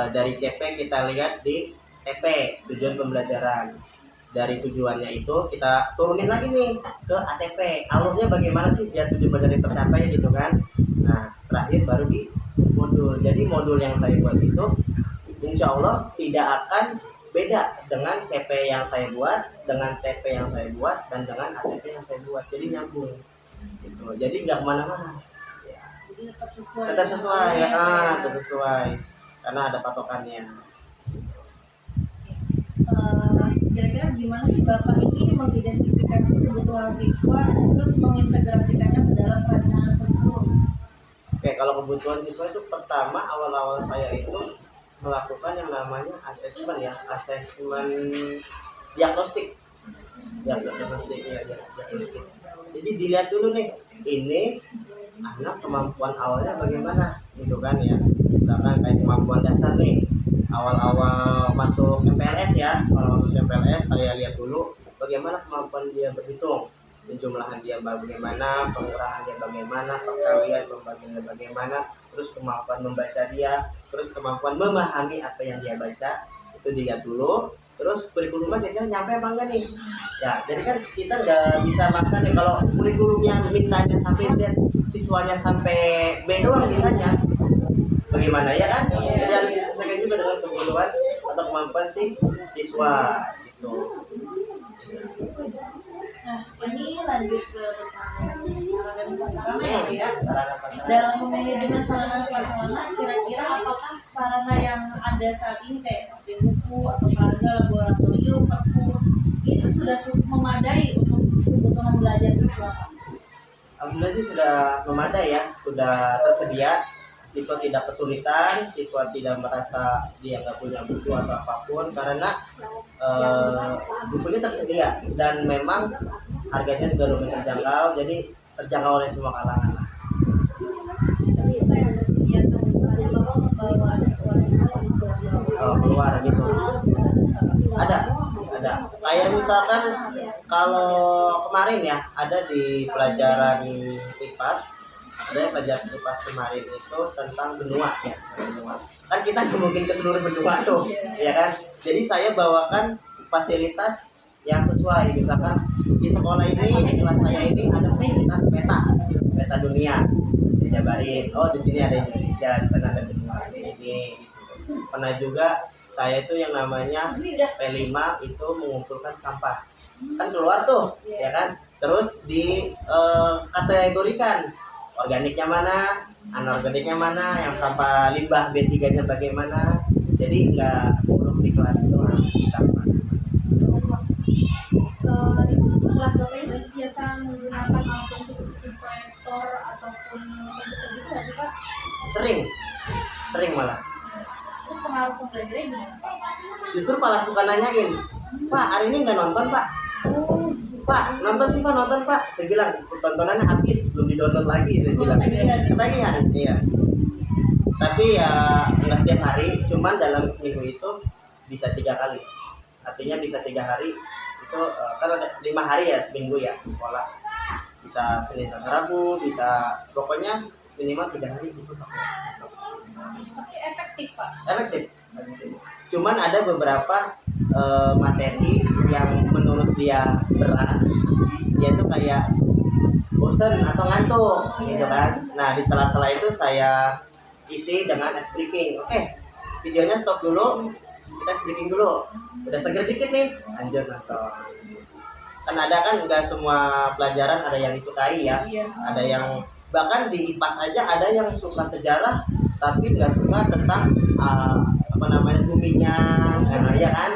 dari CP kita lihat di TP, tujuan pembelajaran. Dari tujuannya itu kita turunin lagi nih ke ATP, alurnya bagaimana sih biar tujuan belajar tercapai gitu kan. Nah, terakhir baru di modul. Jadi modul yang saya buat itu insya Allah tidak akan beda dengan CP yang saya buat, dengan TP yang saya buat, dan dengan ATP yang saya buat. Jadi nyambung gitu. Jadi nggak kemana-mana ya. Jadi tetap sesuai. Tetap sesuai ya, tetap sesuai karena ada patokannya. Kira-kira gimana sih Bapak ini mengidentifikasi kebutuhan siswa terus mengintegrasikannya ke dalam perencanaan kurikulum? Oke, kalau kebutuhan siswa itu pertama awal-awal saya itu melakukan yang namanya asesmen ya, asesmen diagnostik. Diagnostik. Jadi dilihat dulu nih, ini anak kemampuan awalnya bagaimana gitu kan ya. Misalkan kayak kemampuan dasar nih, awal-awal masuk MPLS ya, awal masuk MPLS saya lihat dulu bagaimana kemampuan dia berhitung, penjumlahan dia bagaimana, pengurangan dia bagaimana, perkalian pembagiannya bagaimana, terus kemampuan membaca dia, terus kemampuan memahami apa yang dia baca, itu dilihat dulu. Terus kurikulumnya kira-kira nyampe apa enggak nih ya. Jadi kan kita nggak bisa maksa nih, kalau kurikulumnya mintanya sampai Z, siswanya sampai B doang misalnya, bagaimana ya kan? Jadi harus disesuaikan juga dengan kebutuhan atau kemampuan si siswa gitu. Nah, ini lanjut ke tentang sarana dan prasarana ya, Pak, ya. Sarana prasarana. Dalam memanajemen sarana dan prasarana, kira-kira apakah sarana yang ada saat ini kayak seperti buku atau peraga, laboratorium, perpus itu sudah cukup memadai untuk kebutuhan belajar siswa, Pak? Alhamdulillah sih sudah memadai ya, sudah tersedia. Siswa tidak kesulitan, siswa tidak merasa dia nggak punya buku atau apapun karena bukunya tersedia dan memang harganya juga lumayan terjangkau, jadi terjangkau oleh semua kalangan lah. Tapi itu yang ada kegiatan misalnya Bapak membawa siswa-siswa untuk Keluar gitu. Ada. Kayak misalkan kalau kemarin ya ada di pelajaran IPAS, ada pelajaran IPAS kemarin itu tentang benua ya, benua. Kan kita nggak mungkin ke seluruh benua tuh, ya kan? Jadi saya bawakan fasilitas yang sesuai, misalkan di sekolah ini, di kelas saya ini ada fasilitas peta dunia, dijabarin. Oh di sini ada Indonesia, di sana ada benua ini. Gitu. Pernah juga saya itu yang namanya P5 itu mengumpulkan sampah, kan keluar tuh, ya kan? Terus di kategorikan organiknya mana, anorganiknya mana, yang sampah limbah B3-nya bagaimana. Jadi nggak muluk di kelas doang sampah. kelas Bapak ini biasa menggunakan alat untuk seperti proyektor ataupun komputer gitu nggak sih Pak? Sering malah. Terus pengaruh pembelajarannya gimana Pak? Justru malah suka nanyain, Pak hari ini nggak nonton Pak? Pak nonton sih Pak, nonton Pak. Saya bilang tontonannya habis, belum di-download lagi. Saya bilang ketagihan, iya. Tapi ya nggak setiap hari, cuman dalam seminggu itu bisa 3 kali. Artinya bisa 3 hari itu kan ada 5 hari ya seminggu ya sekolah. Bisa Senin sampai Rabu, bisa pokoknya minimal 3 hari gitu Pak. Tapi efektif Pak. Efektif. Cuman ada beberapa materi yang menurut dia berat, dia tuh kayak bosen atau ngantuk gitu kan. Nah di sela-sela itu saya isi dengan ice breaking. Oke, videonya stop dulu, kita ice breaking dulu. Udah seger dikit nih, lanjut nonton. Kan ada kan nggak semua pelajaran ada yang disukai ya. Ada yang bahkan di IPAS aja ada yang suka sejarah tapi nggak suka tentang buminya, ya kan?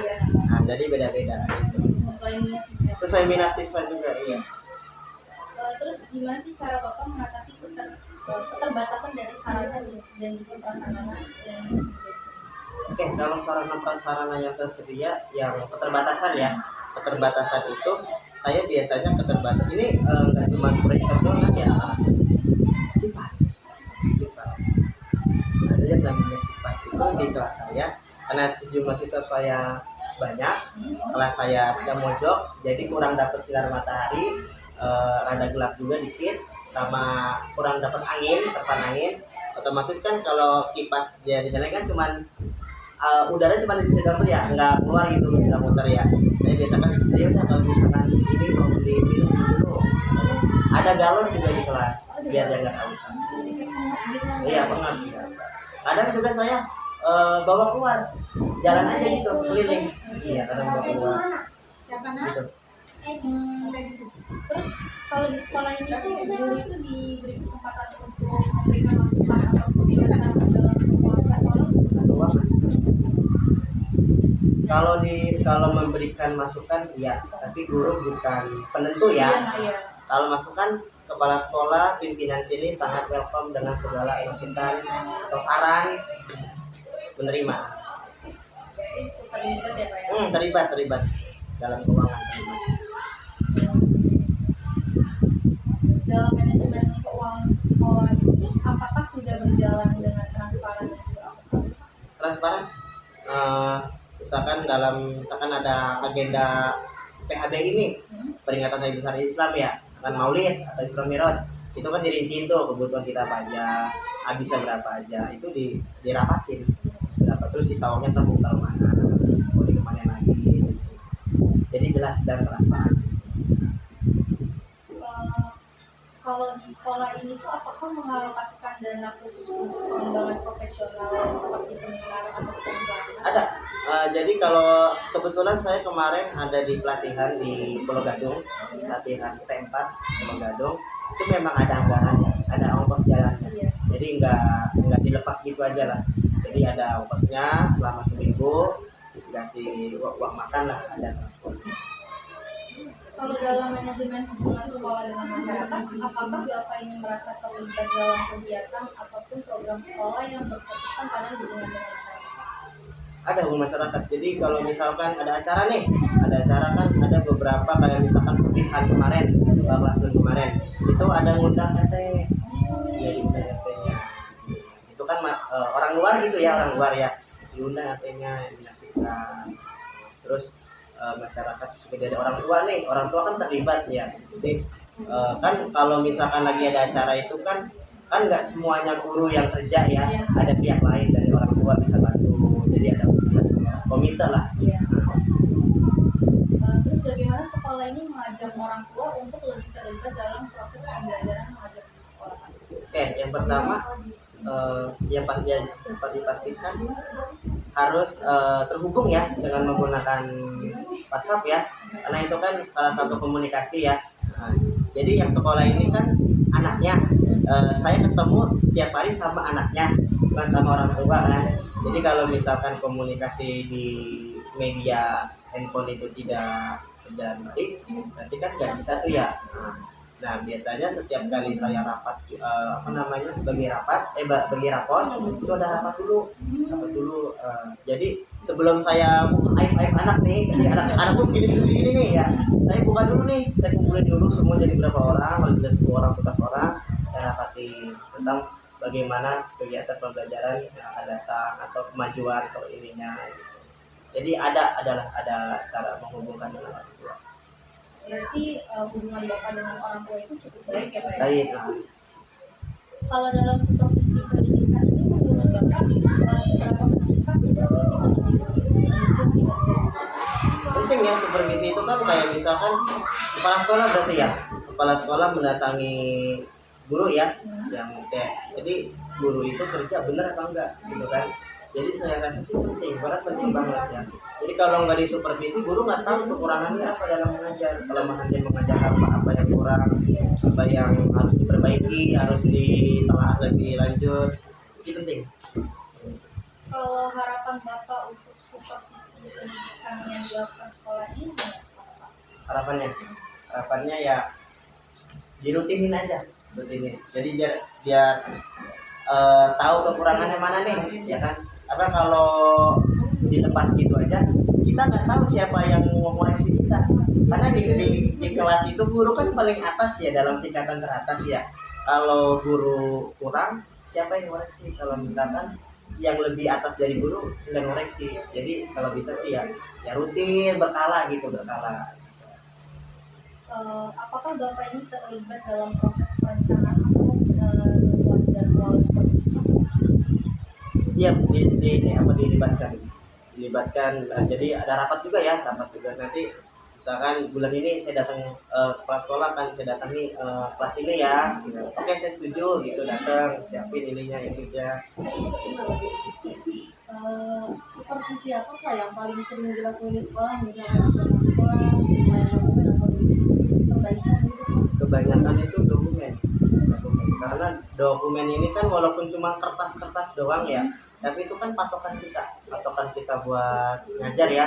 Nah, jadi beda-beda gitu. Sesuai minat siswa juga, iya. Terus gimana sih cara Bapak mengatasi keterbatasan dari sarana dan juga prasarana yang tersedia? Oke, kalau sarana prasarana yang tersedia, yang keterbatasan itu saya biasanya keterbatasan ini nggak cuma proyektor doang ya, kipas. Ada yang namanya kipas itu di kelas saya, karena sejumlah siswa saya banyak, kelas saya tidak mojok, jadi kurang dapat sinar matahari, rada gelap juga dikit, sama kurang dapat angin, terpan angin. Otomatis kan kalau kipas dia dinyalakan kan cuman udara cuma di sisi dalam tuh ya, nggak keluar gitu, nggak muter ya. Saya biasakan dia udah kalau misalkan ini mau beli minum dulu, ada galon juga di kelas biar dia nggak kehausan. Iya pernah. Kadang juga saya bawa keluar, jalan aja gitu keliling. Iya kadang bawa keluar. Gitu. Terus kalau di sekolah ini guru itu diberi kesempatan untuk memberikan masukan atau kegiatan dalam sekolah. Kalau memberikan masukan iya, tapi guru bukan penentu ya. Iya. Kalau masukan kepala sekolah, pimpinan sini sangat welcome dengan segala masukan atau saran, menerima. Terlibat ya Pak ya? Terlibat dalam keuangan. Dalam manajemen keuangan sekolah ini apakah sudah berjalan dengan transparan dan juga akurat? Transparan. Misalkan ada agenda PHB ini, peringatan Hari Besar Islam ya, misalkan Maulid atau Isra Mi'raj, itu kan dirinciin tuh kebutuhan kita apa aja, habisnya berapa aja, itu dirapatin. Terus sisa uangnya termutar mana, mau dikemanain lagi gitu. Jadi jelas dan transparansi. Kalau di sekolah ini tuh apakah mengalokasikan dana khusus untuk pengembangan profesional seperti seminar atau pengembangan? Ada. Jadi kalau kebetulan saya kemarin ada di pelatihan di Pulau Gadung, pelatihan T4 Pulau Gadung. itu memang ada anggarannya, ada ongkos jalannya. Iya. Jadi nggak dilepas gitu aja lah. Jadi ada ongkosnya selama seminggu, dikasih uang makan lah, ada transport. Kalau dalam manajemen hubungan sekolah dengan masyarakat, apakah Bapak ini merasa terlibat dalam kegiatan ataupun program sekolah yang berfokuskan pada hubungan dengan masyarakat? Ada hubungan masyarakat. Jadi kalau misalkan ada acara nih, ada acara kan ada beberapa kayak misalkan perpisahan kemarin, kelas kemarin, itu ada ngundang RT, ya diundang RT-nya. Itu kan orang luar gitu ya, orang luar ya, diundang RT-nya, dinasikan. Terus masyarakat juga dari orang tua nih, orang tua kan terlibat ya. Jadi kan kalau misalkan lagi ada acara itu kan nggak semuanya guru yang kerja ya, ada pihak lain dari orang tua bisa bantu. Jadi ada komite lah. Iya. Terus bagaimana sekolah ini mengajak orang tua untuk lebih terlibat dalam proses pembelajaran mengajar di sekolah? Oke, yang pertama yang dapat dipastikan harus terhubung ya dengan menggunakan WhatsApp ya, karena itu kan salah satu komunikasi ya. Nah, jadi yang sekolah ini kan anaknya, saya ketemu setiap hari sama anaknya, bukan sama orang tua kan. Jadi kalau misalkan komunikasi di media handphone itu tidak berjalan baik, berarti kan nggak bisa tuh ya. Nah biasanya setiap kali saya rapat bagi rapot itu ada rapat dulu. Jadi sebelum saya aib anak nih, jadi anakku begini nih ya, saya buka dulu nih, saya kumpulin dulu semua jadi berapa orang, kalau sudah 10 orang 11 orang, saya rapatin tentang bagaimana kegiatan pembelajaran yang akan datang atau kemajuan atau ininya. Jadi ada cara menghubungkan dengan orang tua. Berarti hubungan Bapak dengan orang tua itu cukup baik ya Pak ya? Baik. Kalau dalam supervisi pendidikan ini menurut Bapak seberapa penting supervisi pendidikan ini untuk kinerja? Penting ya supervisi itu kan kayak misalkan kepala sekolah berarti ya, kepala sekolah mendatangi guru ya yang cek. Jadi guru itu kerja benar apa enggak gitu kan. Jadi saya rasa sih penting banget ya. Jadi kalau nggak disupervisi, guru nggak tahu kekurangannya apa dalam mengajar. Kelemahan dia mengajar apa yang kurang, apa yang harus diperbaiki, harus ditelaah lebih lanjut. Itu penting. Kalau harapan Bapak untuk supervisi pendidikan yang dilakukan sekolah ini apa Pak? Harapannya ya dirutinin aja, rutinin. Jadi biar tahu kekurangannya mana nih, ya kan? Karena kalau dilepas gitu aja, kita nggak tahu siapa yang mau ngoreksi kita. Karena di kelas itu guru kan paling atas ya, dalam tingkatan teratas ya. Kalau guru kurang, siapa yang ngoreksi? Kalau misalkan yang lebih atas dari guru nggak ngoreksi. Jadi kalau bisa sih ya rutin berkala. Apakah Bapak ini terlibat dalam proses perencanaan atau membuat jadwal supervisi? Iya, dilibatkan. Jadi ada rapat juga nanti. Misalkan bulan ini saya datang kepala sekolah kan, saya datang nih kelas ini ya. Oke, saya setuju gitu, datang siapin ininya. Supervisi apa yang paling sering dilakukan di sekolah, misalnya sama sekolah, dokumen atau diskusi perbaikan gitu? Kebanyakan itu dokumen. Karena dokumen ini kan walaupun cuma kertas-kertas doang ya, tapi itu kan patokan kita buat ngajar ya,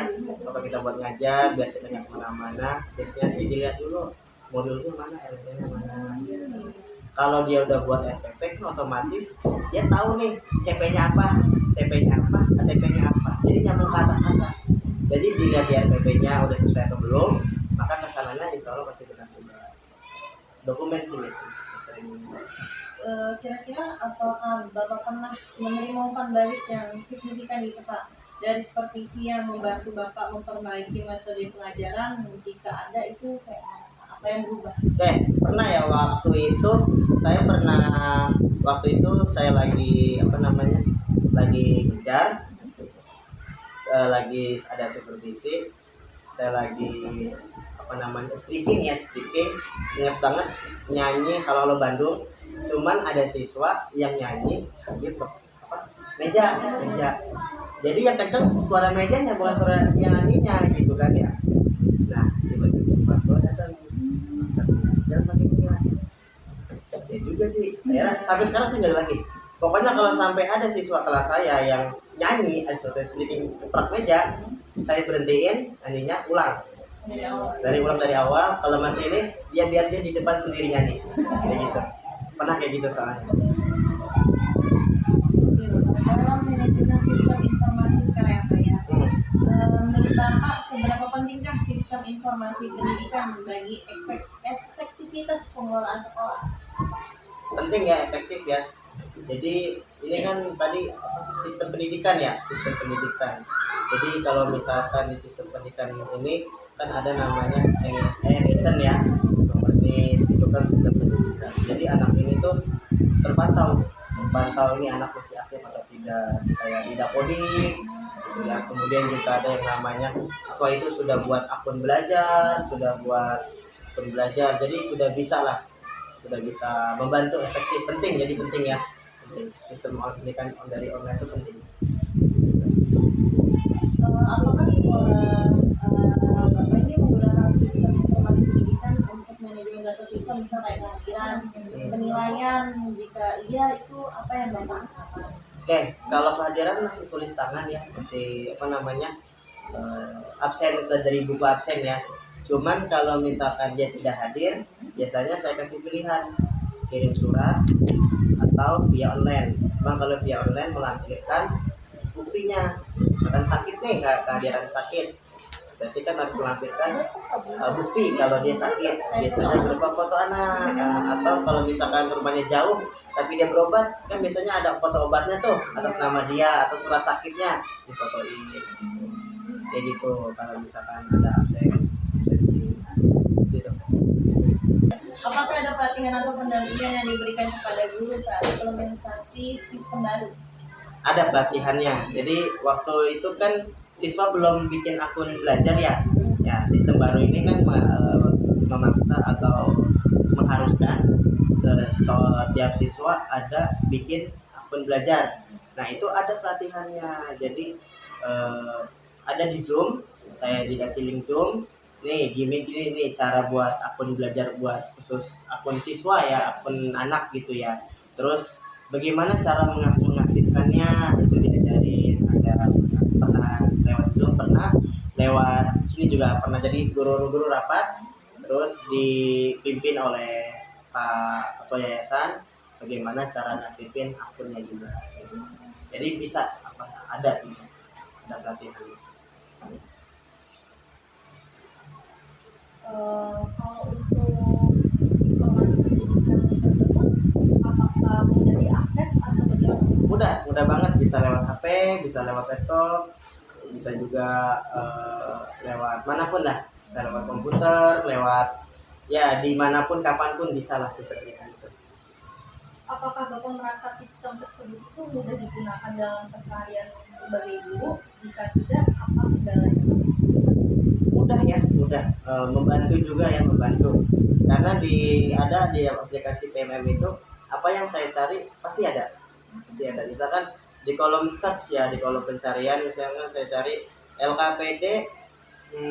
biar kita nggak kemana-mana. Biasanya sih dilihat dulu modul itu mana, RT-nya mana. Kalau dia udah buat RPP kan otomatis dia tahu nih CP-nya apa, TP-nya apa, KTP-nya apa. Jadi nyambung ke atas. Jadi dilihat di RPP-nya udah sesuai atau belum, maka kesananya insya Allah pasti benar. Dokumen sih sering. Kira-kira apakah Bapak pernah menerima umpan balik yang signifikan gitu Pak, dari supervisi yang membantu Bapak memperbaiki metode pengajaran? Jika ada, itu kayak apa yang berubah? Pernah ya, waktu itu saya lagi ngejar, lagi ada supervisi, saya lagi speaking, ingat banget nyanyi Halo Bandung. Cuman ada siswa yang nyanyi sambil meja. Jadi yang kenceng suara mejanya, bukan suara yang nyanyinya gitu kan ya. Nah tiba-tiba pas gua datang, jangan pakai meja. ya juga sih. Sampai sekarang saya nggak ada lagi. Pokoknya kalau sampai ada siswa kelas saya yang nyanyi assisted speaking keprak meja, saya berhentiin nyanyinya, ulang dari awal. Kalau masih ini dia biar dia di depan sendiri nyanyi kayak gitu. Pernah kayak gitu soalnya. Dalam manajemen sistem informasi sekarang ya Pak ya, Hmm. menurut Bapak seberapa pentingkah sistem informasi pendidikan bagi efektivitas pengelolaan sekolah? Penting ya, efektif ya. Jadi ini kan tadi sistem pendidikan ya, sistem pendidikan. Jadi kalau misalkan di sistem pendidikan ini kan ada namanya NSN ya, Nomernis, itu kan sistem pendidikan. Jadi anak ini tuh terpantau ini anak masih aktif atau tidak, kayak di Dapodik gitu ya. Kemudian juga ada yang namanya siswa itu sudah buat akun belajar, jadi sudah bisa membantu efektif. Penting, jadi penting ya, penting. Sistem pendidikan dari online itu penting. Apakah sekolah Bapak ini menggunakan sistem informasi pendidikan untuk manajemen data siswa, misal kayak kehadiran, penilaian, jika iya itu apa yang Bapak lakukan? Oke, kalau kehadiran masih tulis tangan ya, masih absen dari buku absen ya. Cuman kalau misalkan dia tidak hadir, biasanya saya kasih pilihan kirim surat atau via online. Cuma kalau via online melampirkan buktinya, misalkan sakit nih, kehadiran sakit, berarti kan harus melampirkan bukti kalau dia sakit, biasanya berupa foto anak. Atau kalau misalkan rumahnya jauh tapi dia berobat, kan biasanya ada foto obatnya tuh atas nama dia atau surat sakitnya difotoin kayak gitu. Kalau misalkan ada absensi gitu. Apakah ada pelatihan atau pendampingan yang diberikan kepada guru saat implementasi sistem baru? Ada pelatihannya. Jadi waktu itu kan siswa belum bikin akun belajar ya. Ya, sistem baru ini kan memaksa atau mengharuskan setiap siswa ada bikin akun belajar. Nah, itu ada pelatihannya. Jadi ada di Zoom, saya dikasih link Zoom. Nih, gini nih cara buat akun belajar buat khusus akun siswa ya, akun anak gitu ya. Terus bagaimana cara mengaktifkannya itu diajarin. Ada pernah lewat Zoom, pernah lewat sini juga pernah, jadi guru-guru rapat terus dipimpin oleh Pak Ketua Yayasan bagaimana cara ngaktifin akunnya juga. Jadi bisa ada gitu, ada pelatihan. Kalau untuk informasi pendidikan tersebut, apakah mudah diakses atau bagaimana? Mudah banget, bisa lewat HP, bisa lewat laptop, bisa juga lewat manapun lah, bisa lewat komputer, lewat ya dimanapun kapanpun bisa lah seperti itu. Apakah Bapak merasa sistem tersebut itu mudah digunakan dalam keseharian sebagai guru? Jika tidak, apa kendalanya? Mudah ya, membantu juga ya, membantu. Karena ada di aplikasi PMM itu apa yang saya cari pasti ada. Misalkan di kolom search ya, di kolom pencarian misalnya saya cari LKPD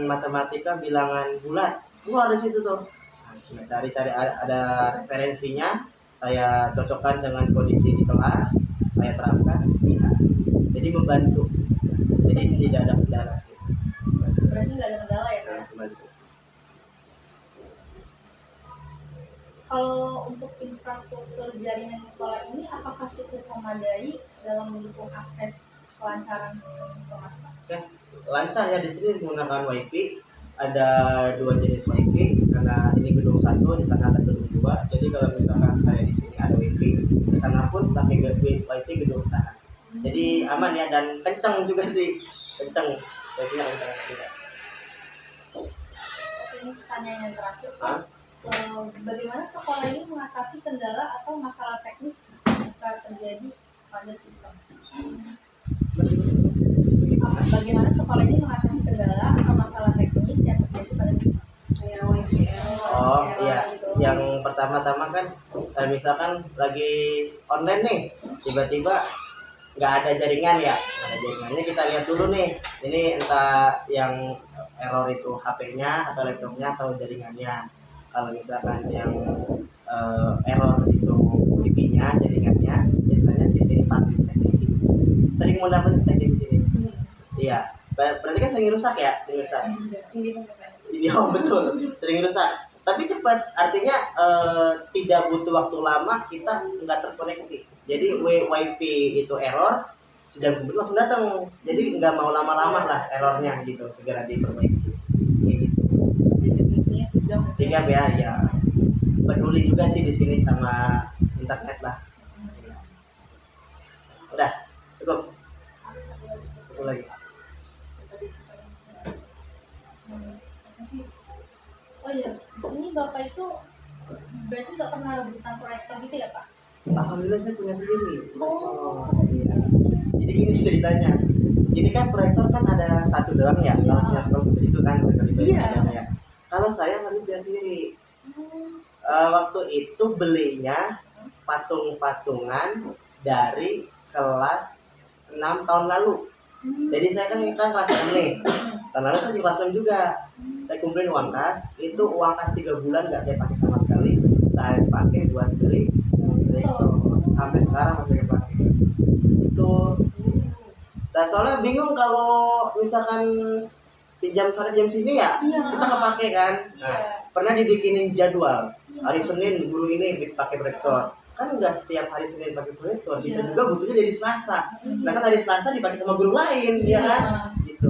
matematika bilangan bulat, ada situ tuh. Nah, cari ada referensinya, saya cocokkan dengan kondisi di kelas, saya terapkan, bisa. Jadi membantu. Jadi tidak ada kendala sih. Berarti nggak ada kendala ya, Pak? Membantu. Kalau untuk infrastruktur jaringan di sekolah ini, apakah cukup memadai dalam mendukung akses kelancaran sistem informasi? Oke, lancar ya, di sini menggunakan WiFi. Ada 2 jenis WiFi, karena ini gedung 1, di sana ada gedung 2. Jadi kalau misalkan saya di sini ada WiFi, di sana pun pakai WiFi gedung sana. Jadi aman ya, dan kencang juga sih, kencang. WiFi-nya kencang juga. Ini pertanyaan yang terakhir, Hah? bagaimana sekolah ini mengatasi kendala atau masalah teknis jika terjadi pada sistem? Bagaimana sekolah ini mengatasi kendala atau masalah teknis yang terjadi pada sistem? Kayak WiFi Oh iya, yang pertama-tama kan misalkan lagi online nih, tiba-tiba nggak ada jaringan ya, nggak ada jaringannya, kita lihat dulu nih, ini entah yang error itu HP-nya atau laptopnya atau jaringannya. Kalau misalkan yang error itu jaringannya biasanya di sini pabrik teknik sini. Sering mau dapat teknik di sini. Iya. Berarti kan sering rusak ya? Sering rusak. Iya betul, sering rusak. Tapi cepat, artinya tidak butuh waktu lama kita nggak terkoneksi. Jadi wifi itu error, sejam kemudian langsung datang. Jadi nggak mau lama-lama lah errornya gitu, segera diperbaiki. Kayak gitu. Teknisnya sedang. Sehingga ya peduli juga sih di sini sama internet lah. Udah, cukup. Satu lagi. Oh iya, di sini Bapak itu berarti nggak pernah rebutan proyektor gitu ya Pak? Alhamdulillah saya punya sendiri. Oh, Jadi gini ceritanya. Ini kan proyektor kan ada satu doang ya. Iya. Kalau punya sekolah seperti itu kan proyektor itu Iya. ada ya. Kalau saya harus punya sendiri. Waktu itu belinya patung-patungan dari kelas 6 tahun lalu. Jadi saya kan kelas 6 nih. Tahun lalu saya di kelas 6 juga. Saya kumpulin uang kas. Itu uang kas 3 bulan nggak saya pakai sama sekali. Saya pakai buat beli proyektor. Sampai sekarang masih pakai. Itu saya soalnya bingung kalau misalkan pinjam sana pinjam sini ya, Iya. kita kepake kan. Nah, Iya. pernah dibikinin jadwal hari Senin guru ini pakai proyektor, kan nggak setiap hari Senin pakai proyektor, bisa Iya. juga butuhnya dari Selasa. Nah kan hari Selasa dipakai sama guru lain, ya kan? Gitu.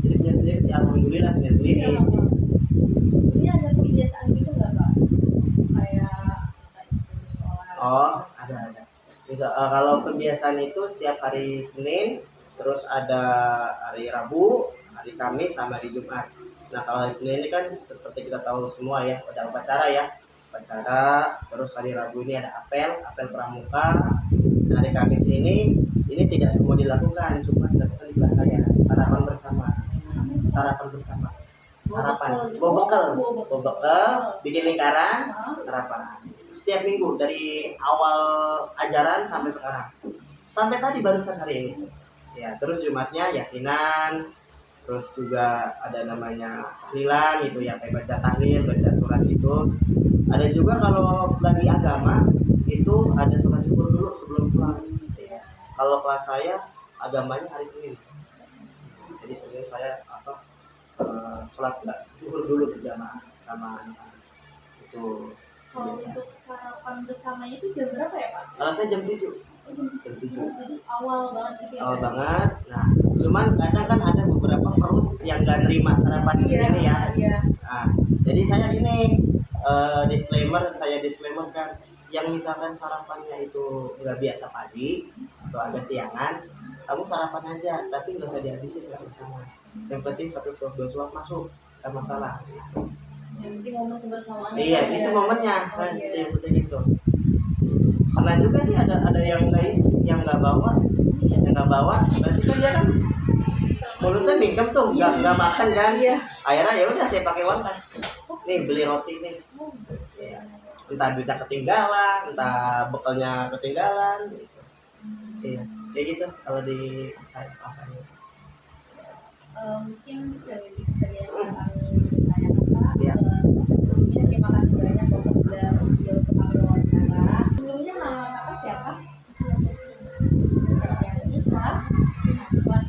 Jadi punya sendiri sih, alhamdulillah punya sendiri. Iya, Pak. Di sini ada kebiasaan gitu nggak Pak? Kayak sholat. Oh, ada. Kalau kebiasaan itu setiap hari Senin, terus ada hari Rabu, hari Kamis, sama hari Jumat. Nah kalau hari Senin ini kan seperti kita tahu semua ya, ada upacara ya, upacara. Terus hari Rabu ini ada apel pramuka. Nah, hari Kamis ini tidak semua dilakukan, cuma dilakukan di kelas saya. Sarapan bersama, sarapan, bawa bekal, bikin lingkaran, sarapan. Setiap minggu dari awal ajaran sampai sekarang, sampai tadi barusan hari ini. Ya, terus Jumatnya yasinan, terus juga ada namanya tahlilan gitu ya, kayak baca tahlil, baca surat gitu. Ada juga kalau lagi agama itu ada sholat syukur dulu sebelum pulang. Ya. Kalau kelas saya agamanya hari Senin, jadi Senin saya sholat syukur dulu berjamaah sama anak-anak itu. Kalau untuk sarapan bersamanya itu jam berapa ya Pak? Kalau saya jam 7. Jam 7. Jadi awal banget gitu ya? Awal banget. Nah, cuman kadang kan ada beberapa perut yang gak nerima sarapan ini ya. Iya. Nah, jadi saya ini saya disclaimer kan, yang misalkan sarapannya itu nggak biasa pagi atau agak siangan, kamu sarapan aja, tapi nggak usah dihabisin, nggak masalah. Yang penting 1 suap 2 suap masuk, nggak masalah. Yang penting momen kebersamaan. Iya, itu momennya, kan itu yang penting itu. Pernah juga sih ada yang kayak yang nggak bawa, berarti kan dia kan mulutnya mingkem tuh, nggak makan kan. Iya. Akhirnya ya udah saya pakai uang kas, nih beli roti nih. Ya. Entah duitnya ketinggalan, entah bekalnya ketinggalan. Gitu. Iya, kayak gitu kalau di pasarnya. Mungkin sedikit saja yang bisa kami tanyakan Pak. Iya. Sebelumnya terima kasih banyak Bapak sudah bersedia untuk kami wawancara. Sebelumnya nama Kakak siapa? Susiani, kelas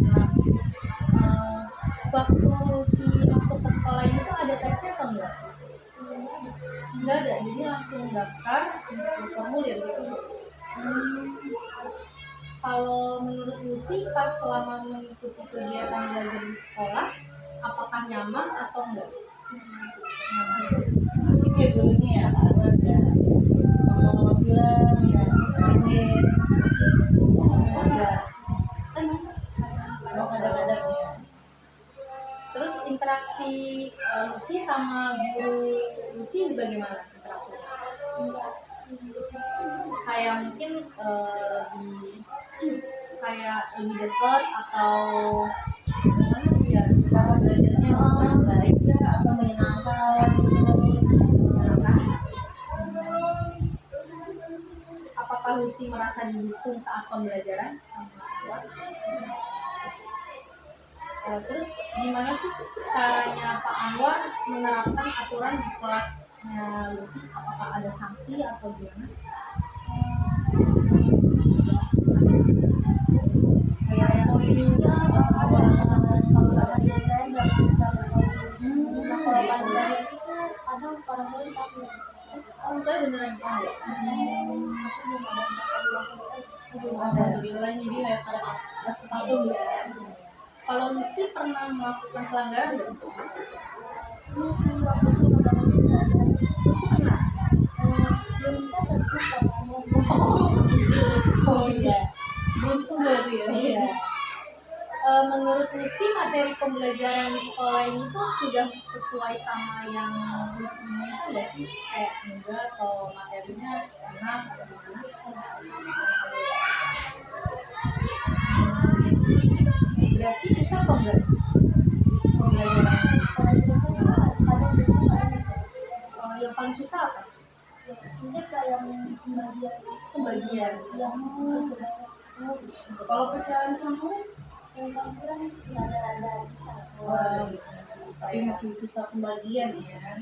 6. Waktu si masuk ke sekolah ini tuh ada tesnya atau enggak? Enggak ada, jadi langsung daftar, isi formulir gitu. Kalau menurut Lucy pas selama mengikuti kegiatan belajar di sekolah, apakah nyaman atau enggak? Nyaman. Asik ya gurunya ya, ada nonton film ya, main Enggak. kadang-kadang ya. Terus interaksi Lucy sama guru Lucy bagaimana interaksinya? Kayak mungkin kayak lebih dekat atau gimana ya? Cara belajarnya baik ya atau menyenangkan gitu sih. Apakah Lucy merasa didukung saat pembelajaran sama terus gimana sih caranya Pak Anwar menerapkan aturan di kelasnya Lucy? Apakah ada sanksi atau gimana? kalau Lucy pernah melakukan pelanggaran nggak? Ini sih waktu itu beberapa belajar Pernah. belum catat tuh kamu. Oh iya. Beruntung berarti ya. Iya. Menurut Lucy materi pembelajaran di sekolah ini tuh sudah sesuai sama yang Lucy minta nggak sih? Kayak enggak atau materinya enak atau gimana? Berarti susah atau enggak pembelajaran? Kalau kita sih ada susah ada. Yang paling susah apa? Ini kayak yang Pembagian. yang susah banget. Kalau pecahan sampul, Yang campuran rada-rada bisa. Oh, bisa sih. tapi masih susah pembagian ya.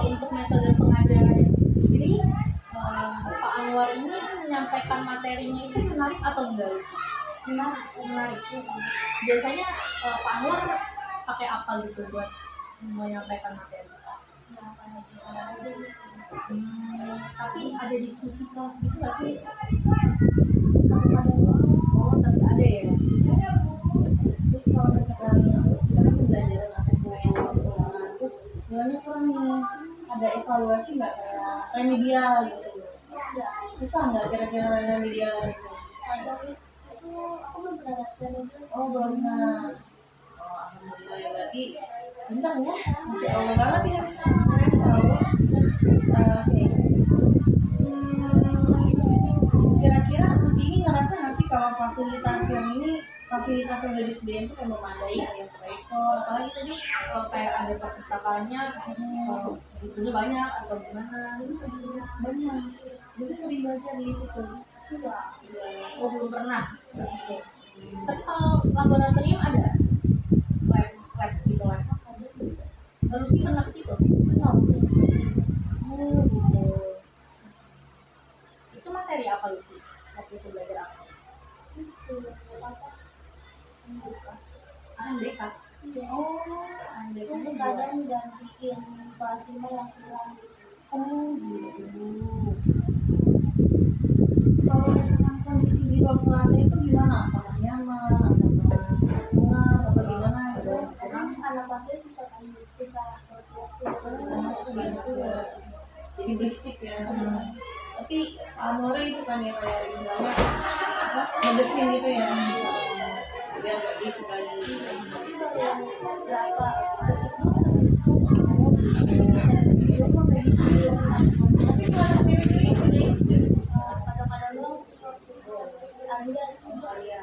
Untuk metode pengajaran sendiri, Pak Anwar ini menyampaikan materinya itu menarik atau enggak? Lucy? Menarik. Biasanya Pak Anwar pakai apa gitu buat menyampaikan materi? Tapi ada diskusi kelas gitu nggak sih? Lucy? Oh, tapi ada ya. Terus kalau misalkan kita kan pembelajaran aku terus nilainya kurang nih, ada evaluasi nggak kayak remedial gitu? Susah nggak kira-kira remedial itu? Ada itu aku belum pernah latihan itu. Oh belum pernah. Oh alhamdulillah ya, berarti bentar ya, masya Allah banget ya. Keren tahu. Oke. Kira-kira Lucy ini ngerasa nggak sih kalau fasilitas yang udah disediain itu kayak memadai, kayak proyektor, apalagi tadi Kayak ada perpustakaannya, bukunya banyak atau gimana? banyak. Lucy sering belajar di situ. Oh, belum pernah ke situ. Tapi kalau laboratorium ada lab gitu lab. Lucy pernah ke situ? Oh, gitu. Itu materi apa Lucy? Waktu itu belajar apa? ANBK. Oh, ANBK. Terus kadang gantiin kelas 5 yang kurang. Oh, gitu. Kalau misalkan kondisi di ruang kelas itu gimana? Apakah nyaman? Apakah kurang? Apa gimana gitu? Kadang anak waktu susah Gitu ya. Jadi berisik ya. Tapi amore itu kan ya kayak istilahnya apa? Ngedesin gitu ya. Biar nggak berisik lagi. yang berapa Tapi kalau cewek-cewek itu kadang-kadang doang sih waktu itu si Alia itu iya.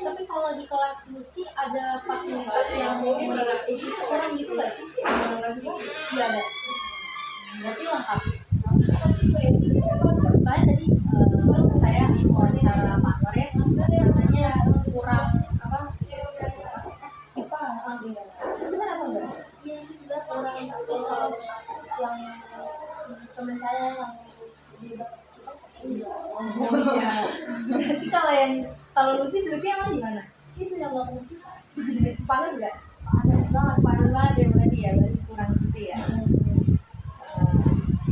Tapi kalau di kelas Lucy ada fasilitas yang menurut Lucy itu kurang gitu nggak sih? Iya ada. Berarti lengkap. Soalnya tadi saya wawancara Pak Anwar ya, katanya kurang apa? kipas. Benar atau enggak? Iya itu sudah orang yang teman saya yang di Oh iya. Berarti kalau Lucy duduknya emang di mana? itu yang nggak punya kipas. Panas nggak? Panas banget. Panas banget ya berarti ya, berarti kurang situ ya.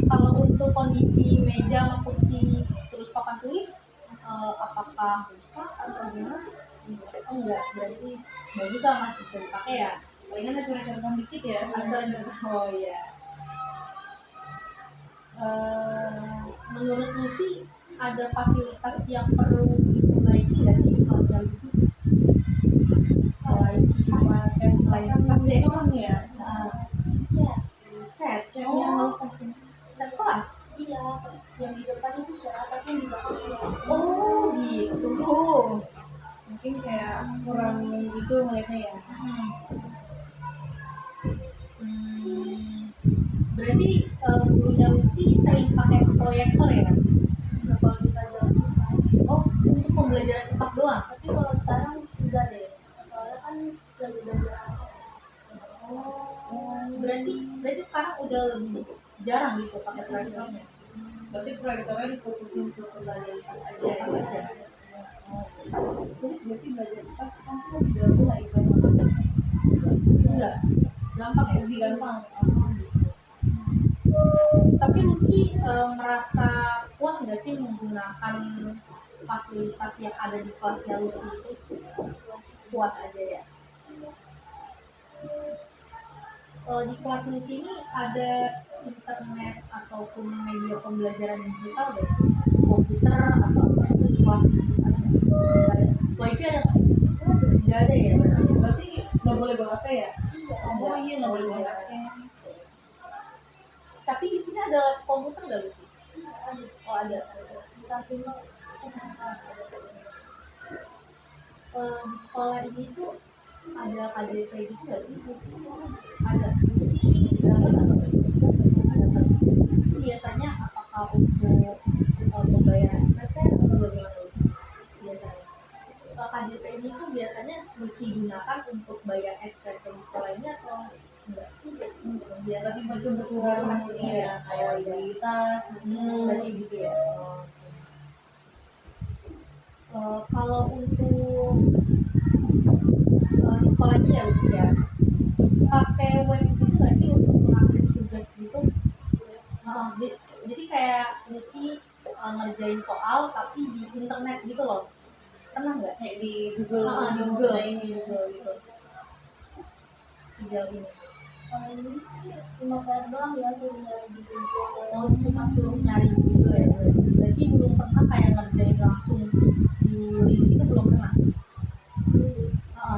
Kalau untuk kondisi meja sama kursi terus papan tulis, apakah rusak atau gimana? Oh enggak, berarti bagus lah, masih bisa dipakai ya. Palingan ada coret-coretan dikit ya. Oh iya. Menurut Lucy ada fasilitas yang perlu diperbaiki nggak sih di kelas Lucy? Selain kipas, selain kipas deh. Kan ya. Cat. Cat, Yang lepas ya. cat kelas. Iya, yang di depan itu cerah tapi yang di belakang tidak. Oh gitu. Mungkin kayak kurang gitu ngeliatnya ya. Berarti gurunya Lucy sering pakai proyektor ya? Nah, kalau kita jalan kipas. Oh, untuk pembelajaran kipas doang? Tapi kalau sekarang enggak deh. Soalnya kan lagi belajar asal. Berarti sekarang udah lebih jarang gitu pakai proyektornya. Berarti proyektornya difokusin ke pembelajaran pas aja. Pas aja. Sulit gak sih belajar pas? Kan kita juga mulai pas sama Enggak. gampang ya. lebih gampang. Tapi Lucy merasa puas nggak sih menggunakan fasilitas yang ada di kelasnya Lucy itu? Puas aja ya. Di kelas Lucy ini ada internet ataupun media pembelajaran digital nggak sih? Komputer atau apa itu di kelas ada nggak? Nggak ada. Wifi ada nggak? Nggak ada ya. Berarti nggak boleh bawa HP ya? Oh iya, nggak boleh bawa HP. Tapi di sini ada komputer nggak Lucy? Oh ada. Di samping Di sekolah ini tuh ada KJP gitu nggak sih? Ada. Di sini dapat atau dapat? Itu biasanya apakah untuk pembayaran SPP atau bagaimana Lucy? Biasanya KJP ini tuh biasanya Lucy gunakan untuk bayar SPP di sekolah ini atau enggak? Biar Berarti kebutuhan ya, kayak beli tas. berarti gitu ya. Kalau untuk di sekolah ini ya Lucy ya, pakai web gitu nggak sih untuk mengakses tugas gitu? Jadi kayak Lucy ngerjain soal tapi di internet gitu loh, pernah nggak? Kayak di Google. Di Google, Nah, ini. di Google gitu. Sejauh ini. kalau ini sih cuma kayak doang ya sudah di Google. Oh, cuma suruh nyari di Google ya. Berarti belum pernah kayak ngerjain langsung di link itu belum pernah.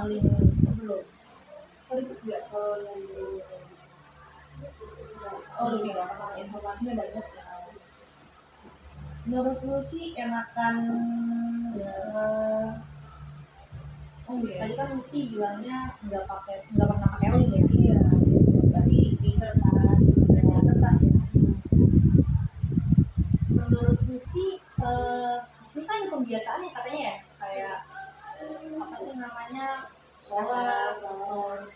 Link itu belum. Ribet nggak kalau yang di Oh lebih gampang, informasinya banyak ya. Menurut lu sih enakan oh iya, Tadi kan Lucy bilangnya nggak pernah pakai link ya. iya, tapi di kertas. Di kertas ya. Menurut Lucy, di sini kan ada pembiasaan ya katanya ya, kayak apa sih namanya sholat atau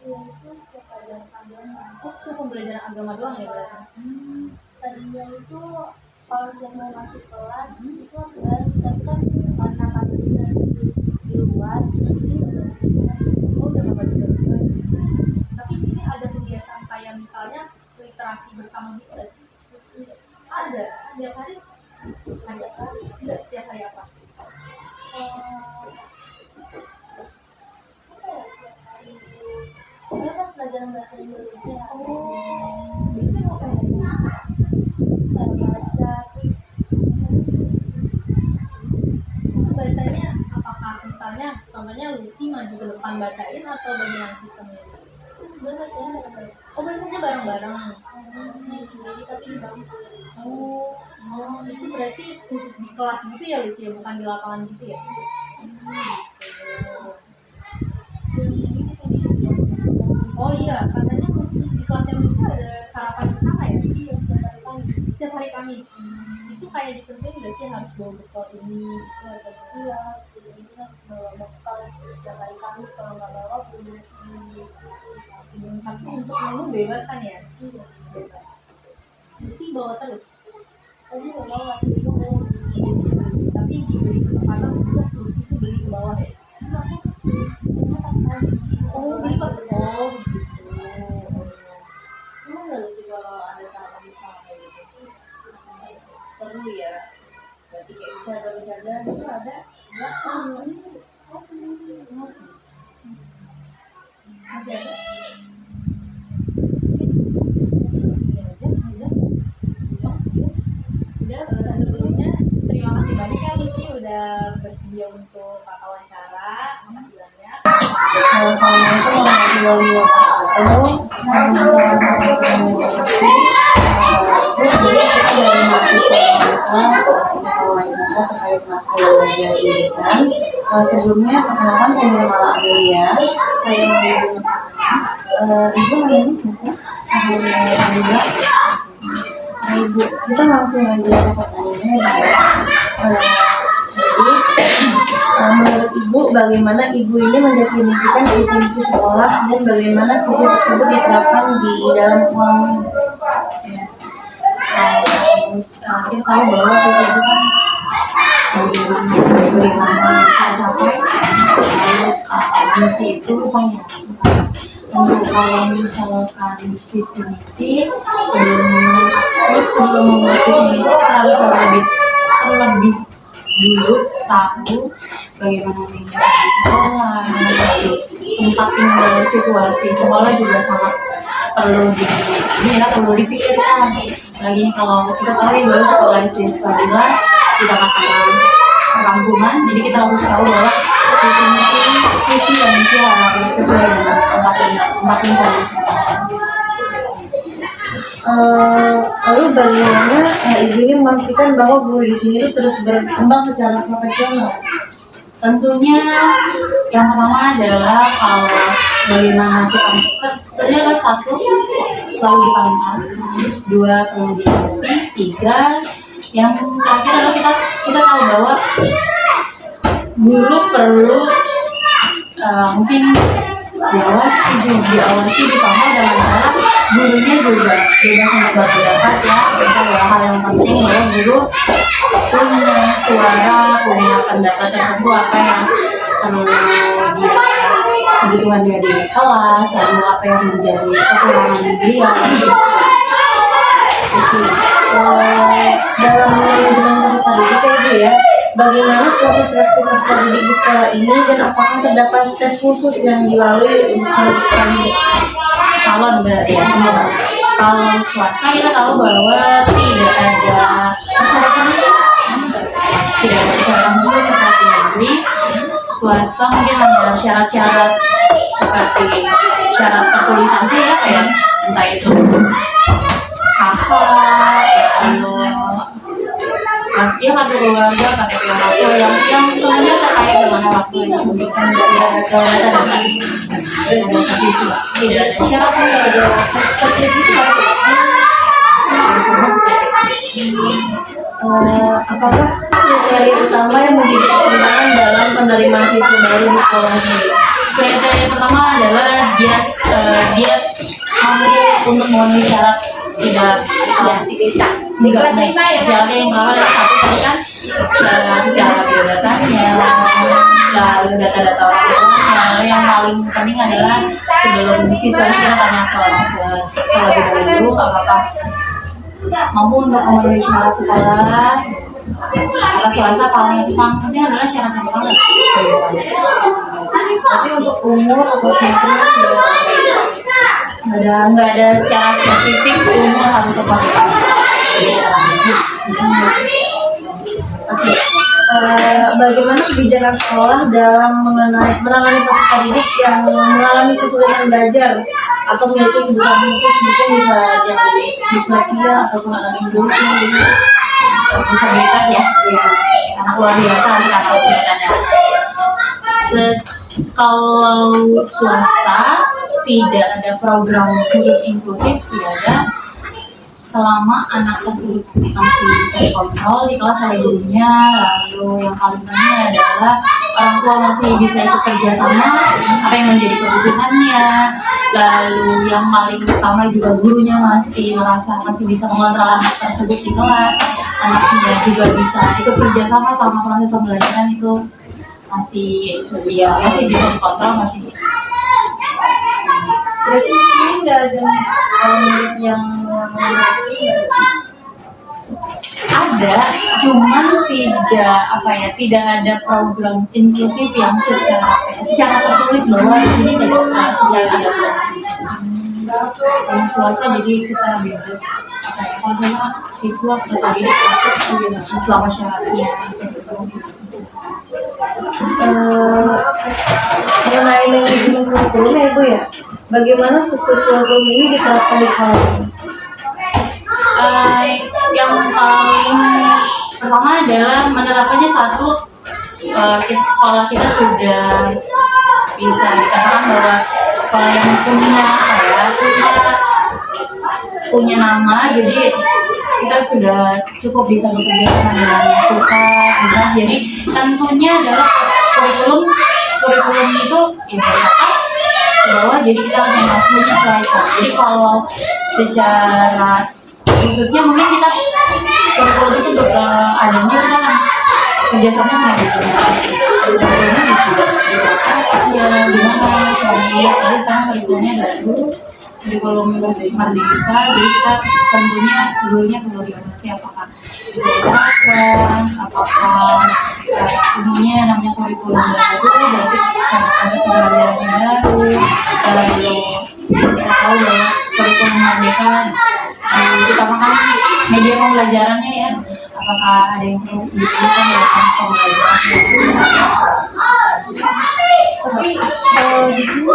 Itu setiap pelajaran agama. itu pembelajaran agama doang ya berarti. Tadinya itu kalau sudah mau masuk kelas itu harus baris, tapi kan karena kami di luar jadi nggak baris lagi. Oh udah nggak baca lagi. Tapi di sini ada kebiasaan kayak misalnya literasi bersama gitu nggak sih? Terus ada setiap hari? Ada kali? Enggak setiap hari apa? Apa ya setiap hari itu dia pas pelajaran bahasa Indonesia Biasanya apa ya? kayak baca terus Itu bacanya apakah misalnya contohnya Lucy maju ke depan bacain atau bagaimana sistemnya Lucy? terus sebenarnya bacanya bareng-bareng. Oh bacanya bareng-bareng. Sendiri sendiri tapi di bangku. Itu berarti khusus di kelas gitu ya Lucy ya, bukan di lapangan gitu ya? Oh iya, katanya Lucy di kelas yang Lucy ada sarapan bersama ya? Iya setiap hari Kamis. Setiap hari Kamis. Itu kayak ditentuin nggak sih harus bawa bekal ini? Iya harus harus bawa bekal setiap hari Kamis, kalau nggak bawa belum nasi. Tapi untuk menu bebas kan ya? Iya. Bebas. Lucy bawa terus. Tadi nggak bawa tapi itu mau Tapi diberi kesempatan untuk Lucy itu beli ke bawah ya? Oh beli kok? Oh begitu. Seneng nggak sih kalau ada sarapan bersama kayak gitu? Seru ya. Berarti kayak bercanda-bercanda itu ada? Enggak, sendiri. Oh sendiri. Masih ada? Ini aja, udah. Sebelumnya terima kasih banyak ya Lucy udah bersedia untuk kakak wawancara. Makasih banyak. Assalamualaikum warahmatullahi wabarakatuh. Jadi kita dari mahasiswa wawancara terkait matkul belajar jurusan. Sebelumnya perkenalkan saya Nirmala Amelia. Saya mengambil ibu hari ini Ibu, kita langsung aja ke pertanyaannya. Jadi, menurut Ibu, bagaimana Ibu ini mendefinisikan visi-misi sekolah dan bagaimana visi tersebut diterapkan di dalam sekolah ini? Kita tahu bahwa visi itu kan bagaimana kita capai, lalu misi itu Untuk kalau misalkan visi misi sebelum membuat visi misi kita harus terlebih dulu tahu bagaimana lingkungan sekolah, tempat tinggal, situasi sekolah juga sangat perlu dipikirkan. Lagi kalau kita tahu bahwa sekolah SD Spadila kita katakan perkampungan, jadi kita harus tahu bahwa visi dan misi harus sesuai dengan tempat tinggal di sekolah. Lalu bagaimana ibu ini memastikan bahwa guru di sini itu terus berkembang secara profesional? Tentunya yang pertama adalah kalau bagaimana kita adalah satu selalu dipantau, dua perlu diawasi, tiga yang terakhir adalah kita tahu bahwa guru perlu mungkin diawasi dipantau dalam cara gurunya juga bebas untuk berpendapat ya. Itu adalah hal yang penting bahwa guru punya suara, punya pendapat tertentu apa yang perlu kebutuhan dia di kelas, lalu apa yang menjadi kekurangan dia. Dalam manajemen peserta didik ya Bu ya, bagaimana proses seleksi peserta didik di sekolah ini dan apakah terdapat tes khusus yang dilalui untuk peserta didik? Calon berarti ya. Kalau swasta kita tahu bahwa tidak ada persyaratan khusus, seperti negeri. Swasta mungkin hanya syarat-syarat seperti syarat tertulis saja ya, kayak entah itu apa ya kartu keluarga, KTP orang tua yang tentunya terkait dengan orang tua yang disebutkan dari data siswa. Tidak ada syarat, tidak ada tes tertulis Apakah kriteria utama yang menjadi pertimbangan dalam penerimaan siswa baru di sekolah ini? Kriteria pertama adalah dia mampu untuk memenuhi syarat tidak baik. Syaratnya yang pertama adalah satu tadi kan secara biodatanya, lalu data-data orang tuanya, lalu yang paling penting adalah sebelum siswanya kita tanya ke orang tua terlebih dahulu apakah mampu untuk memenuhi syarat sekolah. Kalau swasta paling penting adalah syarat yang pertama. Tapi untuk umur atau siswa nggak ada secara spesifik umur harus apa. Oke. Bagaimana kebijakan sekolah dalam menangani peserta didik yang mengalami kesulitan belajar atau memiliki kebutuhan khusus, mungkin bisa yang disleksia ataupun anak inklusi gitu. Disabilitas ya, anak luar biasa sekarang kesulitannya. Kalau swasta tidak ada program khusus inklusif, tidak ada, selama anak tersebut masih bisa dikontrol di kelas oleh gurunya. Lalu yang paling penting adalah orang tua masih bisa ikut kerjasama apa yang menjadi kebutuhannya. Lalu yang paling utama juga gurunya masih bisa mengontrol anak tersebut di kelas, anaknya juga bisa ikut kerjasama selama proses pembelajaran itu masih bisa dikontrol, masih bisa. Berarti di sini nggak ada murid yang ada, cuman tidak ada program inklusif yang secara tertulis bahwa di sini tidak secara ada program yang swasta, jadi kita bebas kalau siswa tadi masuk selama syaratnya mengenai manajemen kurikulum ya Bu ya, bagaimana struktur kurikulum ini diterapkan di sekolah ini? Yang paling pertama adalah menerapkannya satu, sekolah kita sudah bisa dikatakan bahwa sekolah yang punya nama, jadi kita sudah cukup bisa bekerja sama dengan pusat. Jadi tentunya adalah kurikulum itu dari atas ke bawah, jadi kita harus menyesuaikan. Jadi kalau secara khususnya mungkin kita kurikulum itu adanya kita kerjasamanya sama kurikulumnya bisa ya gimana soalnya jadi sekarang kurikulumnya baru kurikulum merdeka, jadi kita tentunya dulunya perlu dievaluasi apakah bisa diterapkan, apakah umumnya namanya kurikulum baru berarti cara proses pembelajarannya baru, lalu kita tahu bahwa kurikulum merdeka diutamakan media pembelajarannya ya, apakah ada yang perlu dipikirkan dalam proses pembelajarannya. Tapi kalau di sini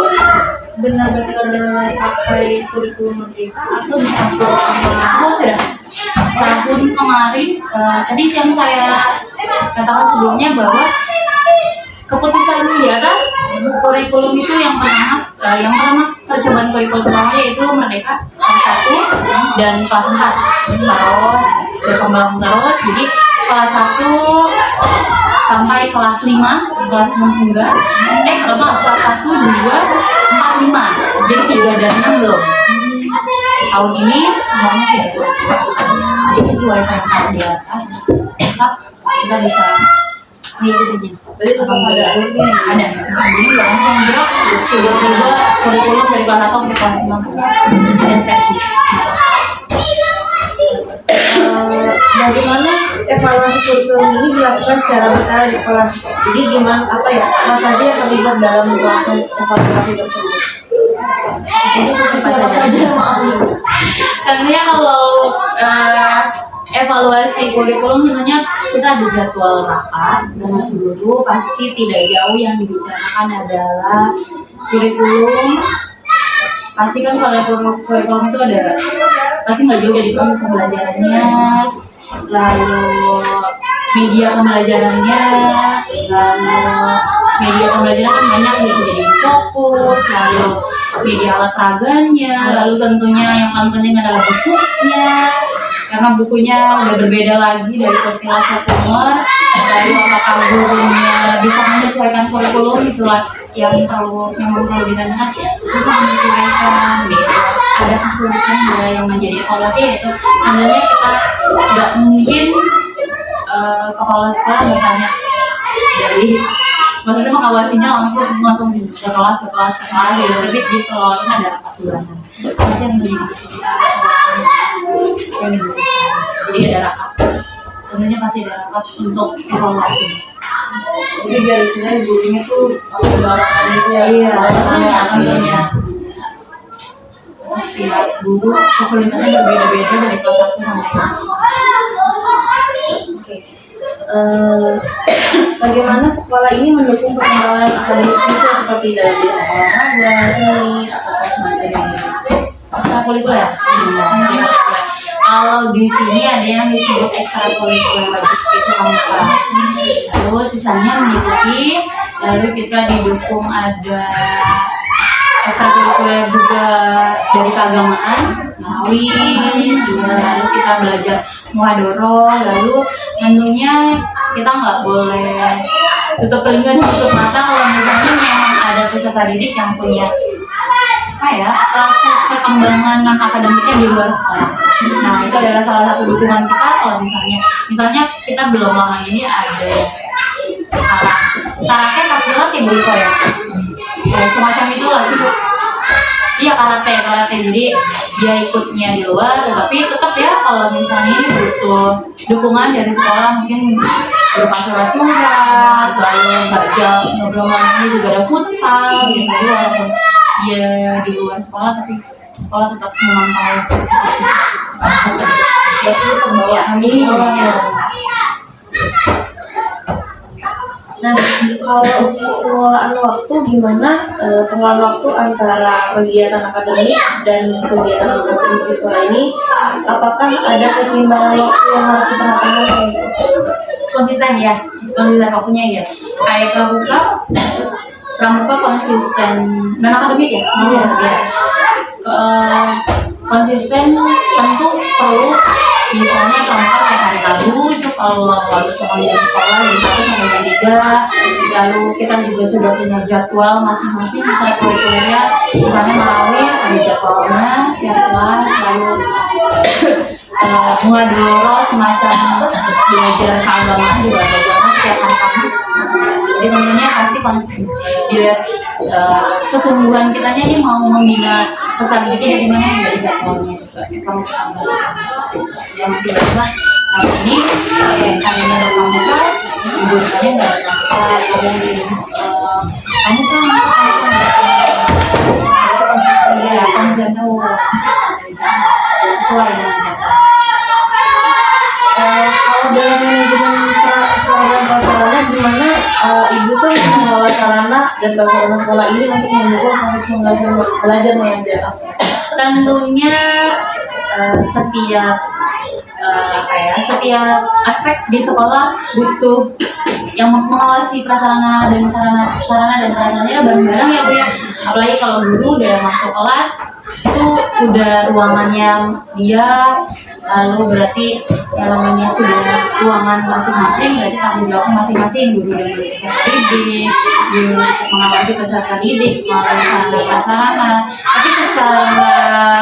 benar-benar pakai kurikulum merdeka atau dicampur sama sudah tahun kemarin tadi yang saya katakan sebelumnya bahwa keputusan di atas kurikulum itu yang pertama percobaan kurikulum pertama yaitu merdeka kelas 1 dan kelas 4 terus berkembang terus, jadi kelas 1 sampai kelas 5, kelas 6 enggak kelas 1, 2, 4, 5 jadi 3 dan 6 belum. Tahun ini semuanya sudah jadi sesuai dengan di atas besok kita bisa mengikutinya. Jadi tetap ada alurnya ya? Ada, jadi nggak langsung gerak tiba-tiba kurikulum dari kelas 1 sampai kelas 5 ada stepnya. Bagaimana evaluasi kurikulum ini dilakukan secara berkala di sekolah? Jadi gimana apa saja yang terlibat dalam proses evaluasi tersebut? Jadi Siapa saja maaf. tentunya kalau evaluasi kurikulum tentunya kita ada jadwal rapat dengan guru, pasti tidak jauh yang dibicarakan adalah kurikulum. Pasti kan kalau kurikulum itu ada pasti nggak jauh dari proses pembelajarannya, lalu media pembelajarannya, lalu media pembelajaran kan banyak bisa jadi fokus, lalu media alat peraganya, lalu tentunya yang paling penting adalah bukunya, karena bukunya udah berbeda lagi dari kelas kurikuler. Lalu apakah gurunya bisa menyesuaikan kurikulum, itulah yang perlu ditanyakan. Suka menyesuaikan, gitu. Ada kesulitan yang menjadi evaluasi, yaitu tentunya kita nggak mungkin kepala sekolah bertanya dari maksudnya mengawasinya langsung ke kelas gitu, tapi di kelompoknya ada rapat bulanan pasti yang menjadi kesulitan jadi ada rapat, tentunya pasti ada rapat untuk evaluasi. Jadi biar isinya gurunya tuh menggambarkan gitu ya? Iya, tentunya setiap guru kesulitannya berbeda-beda dari kelas 1 sampai kelas 5. Oke. Bagaimana sekolah ini mendukung perkembangan akademik siswa seperti dalam bidang olahraga, seni, atau semacam ini? Ekstrakurikuler. Kalau di sini ada yang disebut ekstrakurikuler wajib itu pramuka. Terus sisanya mengikuti, lalu kita didukung ada ekstrakurikuler juga dari keagamaan, nawis, lalu kita belajar muhadoro, lalu tentunya kita nggak boleh tutup telinga dan tutup mata kalau misalnya memang ada peserta didik yang punya proses perkembangan non akademiknya di luar sekolah. Nah itu adalah salah satu dukungan kita kalau misalnya kita belum lama ini ada karate pas silat ya Bu Iko ya, semacam itulah sih Bu. Iya karate, jadi dia ikutnya di luar, tapi tetap ya kalau misalnya ini butuh dukungan dari sekolah mungkin berupa surat-surat, lalu ngobrol ini juga ada futsal gitu, jadi walaupun dia di luar sekolah tapi sekolah tetap memantau siswa-siswa. Berarti pembawaan ini ya. Nah, kalau untuk pengelolaan waktu gimana pengelolaan waktu antara kegiatan akademik dan kegiatan akademik di sekolah ini? Apakah ada keseimbangan waktu yang harus diperhatikan? Konsisten waktunya ya. Kayak pramuka konsisten non akademik ya. Konsisten tentu perlu, misalnya pramuka setiap hari Rabu itu kalau harus pengajian sekolah dari 1 sampai jam 3, lalu kita juga sudah punya jadwal masing-masing misalnya kurikulernya, misalnya marawis ada jadwalnya setiap kelas, lalu muhadoro semacam belajar keagamaan juga ada jadwalnya setiap Jadi tentunya pasti dilihat kesungguhan kitanya ini mau membina pesan ini dari mana ya, dari jadwalnya juga. Kamu yang tiba-tiba ini kami berpamuka, ibunya nggak ada kamu konsisten ya, konsisten sesuai dengan jadwal. Kalau dalam manajemen sarana gimana ibu tuh mengelola sarana dan prasarana sekolah ini untuk mendukung proses belajar mengajar? Tentunya setiap aspek di sekolah butuh yang mengawasi prasarana dan sarana dan prasarananya bareng-bareng ya Bu ya. Apalagi kalau guru udah masuk kelas itu udah ruangan yang dia, lalu berarti yang namanya sudah ruangan masing-masing, berarti tanggung jawab masing-masing, guru dan peserta didik, guru mengawasi peserta didik, mengawasi sarana prasarana. Tapi secara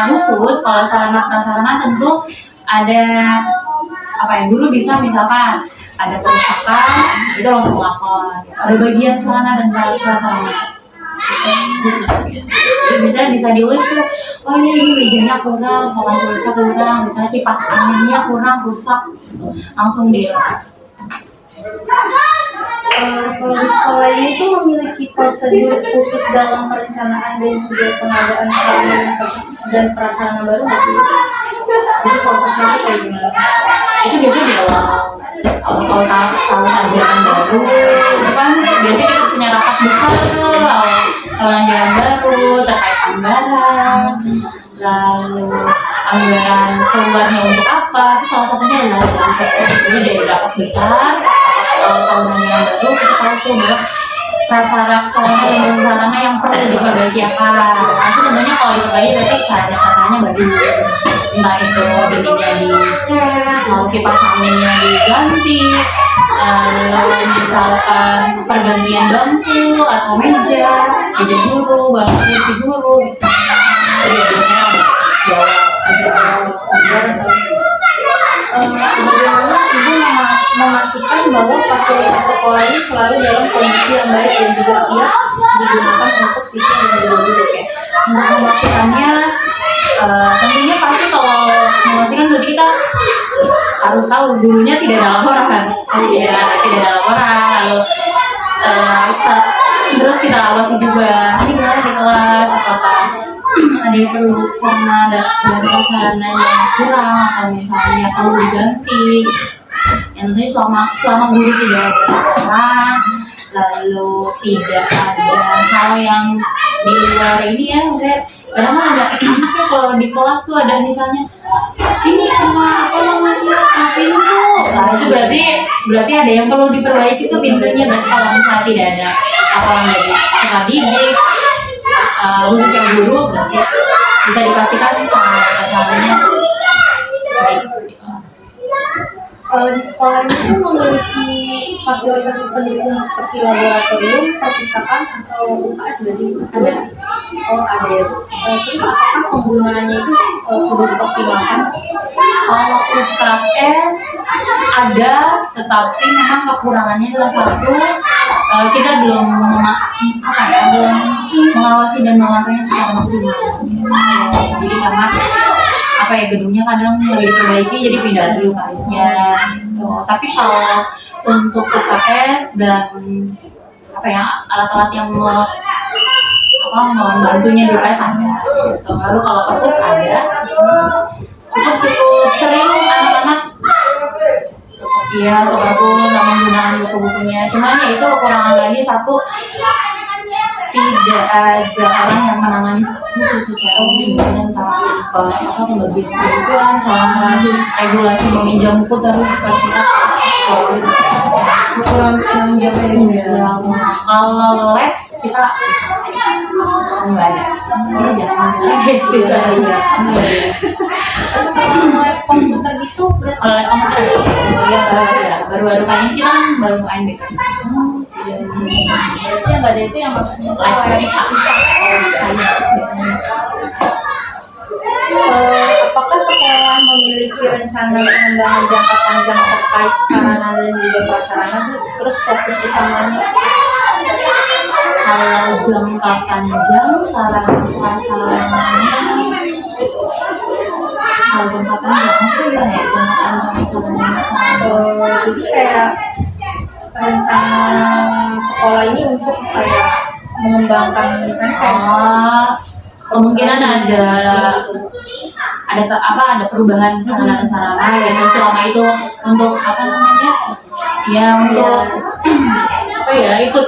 khusus kalau sarana prasarana tentu ada guru bisa misalkan ada kerusakan itu langsung lapor, ada bagian sarana dan prasarana khusus gitu. Jadi misalnya bisa ditulis tuh, oh ini mejanya kurang, papan tulisnya kurang, misalnya kipas anginnya kurang, rusak gitu. Langsung di Kalau di sekolah ini tuh memiliki prosedur khusus dalam perencanaan dan juga pengadaan sarana dan prasarana baru nggak sih? Jadi prosesnya itu kayak gimana? itu biasanya di awal tahun ajaran baru itu kan biasanya kita punya rapat besar tuh awal ajaran baru terkait anggaran, lalu anggaran keluarnya untuk apa, itu salah satunya adalah dari situ. Jadi dari rapat besar tahun ajaran baru kita tahu tuh bahwa prasarana dan sarana yang perlu diperbaiki apa. Pasti tentunya kalau diperbaiki berarti sarana-sarananya bagus, entah itu dindingnya dicat, lalu kipas anginnya diganti, lalu misalkan pergantian bangku atau meja guru, bangku kursi guru. Jadi biasanya Bagaimana ibu memastikan bahwa fasilitas sekolah ini selalu dalam kondisi yang baik dan juga siap digunakan untuk siswa dan guru ya? untuk memastikannya tentunya pasti kalau memastikan berarti kita harus tahu gurunya tidak ada laporan kan, tidak ada laporan, lalu terus kita awasi juga ini gimana di kelas, apakah ada yang perlu sarana dan prasarananya kurang atau misalnya perlu diganti. Yang tentunya selama guru tidak ada laporan, lalu tidak ada hal yang di luar ini ya, maksudnya kadang kan ada anaknya kalau di kelas tuh ada misalnya ini apa namanya pintu, nah itu berarti ada yang perlu diperbaiki tuh pintunya. Berarti kalau misalnya tidak ada laporan dari peserta didik khusus yang guru, berarti bisa dipastikan sarana-sarananya baik di kelas. Di sekolah ini memiliki fasilitas pendukung seperti laboratorium, perpustakaan atau UKS nggak sih? Ada. Oh ada ya. Terus apakah penggunaannya itu sudah dioptimalkan? Kalau UKS ada, tetapi memang kekurangannya adalah satu, kita belum belum mengawasi dan melakukannya secara maksimal. Jadi karena gedungnya kadang lagi diperbaiki jadi pindah lagi UKS-nya gitu. Tapi kalau untuk UKS dan alat-alat yang membantunya di UKS ada gitu. Lalu kalau perpus ada, cukup sering anak-anak ke perpus sama menggunakan buku-bukunya. Cuman ya itu kekurangan lagi satu, tidak ada orang yang menangani khusus secara misalnya tentang pembagian kebutuhan, cara regulasi meminjam buku terus seperti apa. Kurang menjaga ini ya. Kalau lab kita nggak ada. Jangan guys, tidak ada. Lab komputer itu berarti Kalau lab komputer baru-baru kali ini kita kan baru UNBK. berarti yang nggak ada itu yang maksudnya Lab sains gitu. Apakah sekolah memiliki rencana pengembangan jangka panjang terkait sarana dan juga prasarana, terus fokus utamanya Kalau jangka panjang saran prasarannya, kalau jangka panjang maksudnya gimana ya? Jangka panjang saran. Jadi kayak rencana sekolah ini untuk kayak mengembangkan misalnya kayak Kemungkinan ada perubahan sarana dan prasarana gitu selama itu untuk apa namanya ya untuk apa ya ikut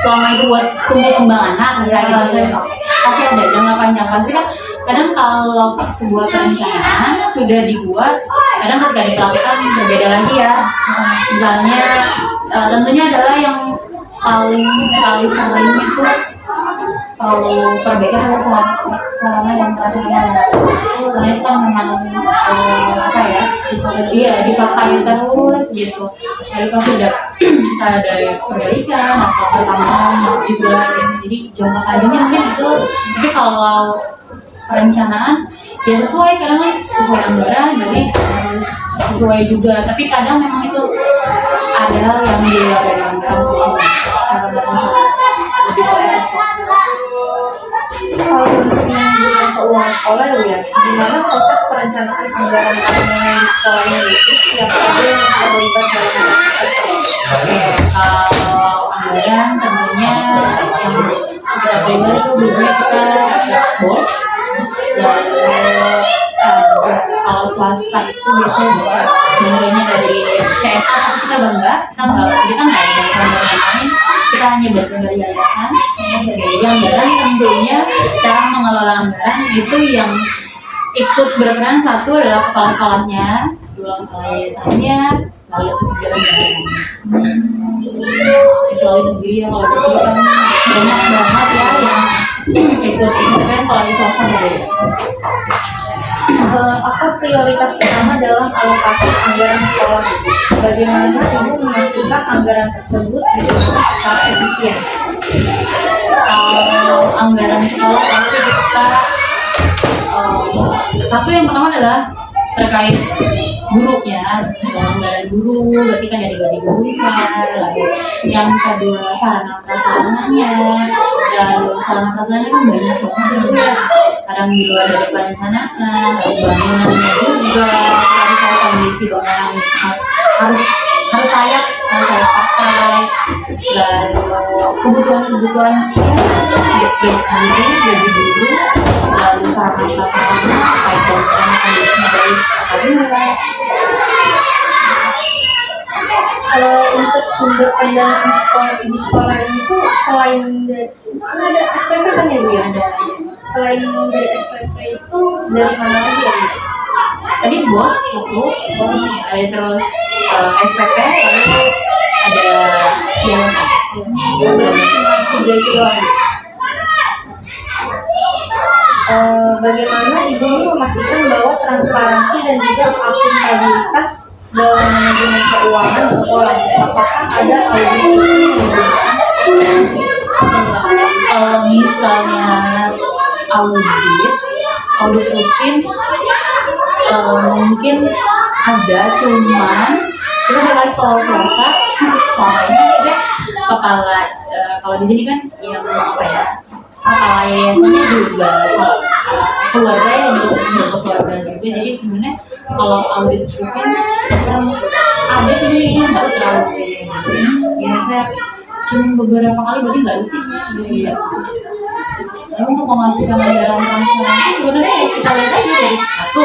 selama itu buat tumbuh kembang anak misalnya gitu. Pasti ada jangka panjang, pasti kan kadang kalau sebuah perencanaan sudah dibuat kadang ketika dipraktikkan berbeda lagi ya. Misalnya tentunya adalah yang paling sekali sering itu kalau perbaikan adalah sarana dan prasarana, karena itu kan memang apa ya, iya dipaksain terus gitu. Jadi pasti ada perbaikan atau pertambahan juga gitu. Jadi jangka panjangnya mungkin itu, tapi kalau perencanaan ya sesuai, kadang kan sesuai anggaran jadi harus sesuai juga, tapi kadang memang itu ada hal yang di luar dari anggaran lebih fokus. kalau untuk manajemen keuangan sekolah ya, gimana proses perencanaan anggaran tahunan di sekolah ini? Terus siapa aja yang terlibat dalam Kalau anggaran tentunya yang kita dengar itu biasanya kita ada bos, lalu kalau swasta itu biasanya bantuannya dari CSK, tapi kita nggak ada bantuan lain, kita hanya bantuan dari yayasan. Jadi anggaran tentunya cara mengelola anggaran itu yang ikut berperan satu adalah kepala sekolahnya, dua kepala yayasannya, lalu ketiga anggarannya. Kecuali negeri ya, kalau negeri kan banyak banget ya yang ikut kan, kalau di swasta berbeda. apa prioritas utama dalam alokasi anggaran sekolah? Bagaimana ibu memastikan anggaran tersebut digunakan secara efisien? Kalau anggaran sekolah pasti kita satu yang pertama adalah terkait gurunya, anggaran guru berarti kan dari gaji guru kan, lalu yang kedua sarana prasarananya, lalu sarana prasarananya kan banyak banget ya, kadang di luar dari perencanaan, lalu bangunannya juga harus ada kondisi bangunan harus layak pakai, lalu kebutuhan ya gaji guru, lalu sarana prasarana kayak bangunan kondisinya baik atau enggak. Kalau untuk sumber pendanaan di sekolah ini tuh selain ada SPP kan ya Bu ya? Selain dari SPP itu dari mana lagi ya Bu? Tadi bos satu, terus SPP, lalu ada yayasan. Berarti cuma 3 itu doang. Bagaimana ibu memastikan bahwa transparansi dan juga akuntabilitas dalam manajemen keuangan di sekolah? Apakah ada audit yang digunakan? Kalau misalnya audit rutin mungkin ada, cuman kita berkali kalau swasta selama ini kita kepala kalau di sini kan yang apa ya, kepala yayasannya juga keluarga ya, untuk keluarga juga. Jadi sebenarnya kalau audit rutin ada, cuma ini nggak terlalu rutin gitu ya, saya cuma beberapa kali berarti nggak rutin ya. Lalu untuk memastikan anggaran transparansi sebenarnya kita lihat aja dari satu,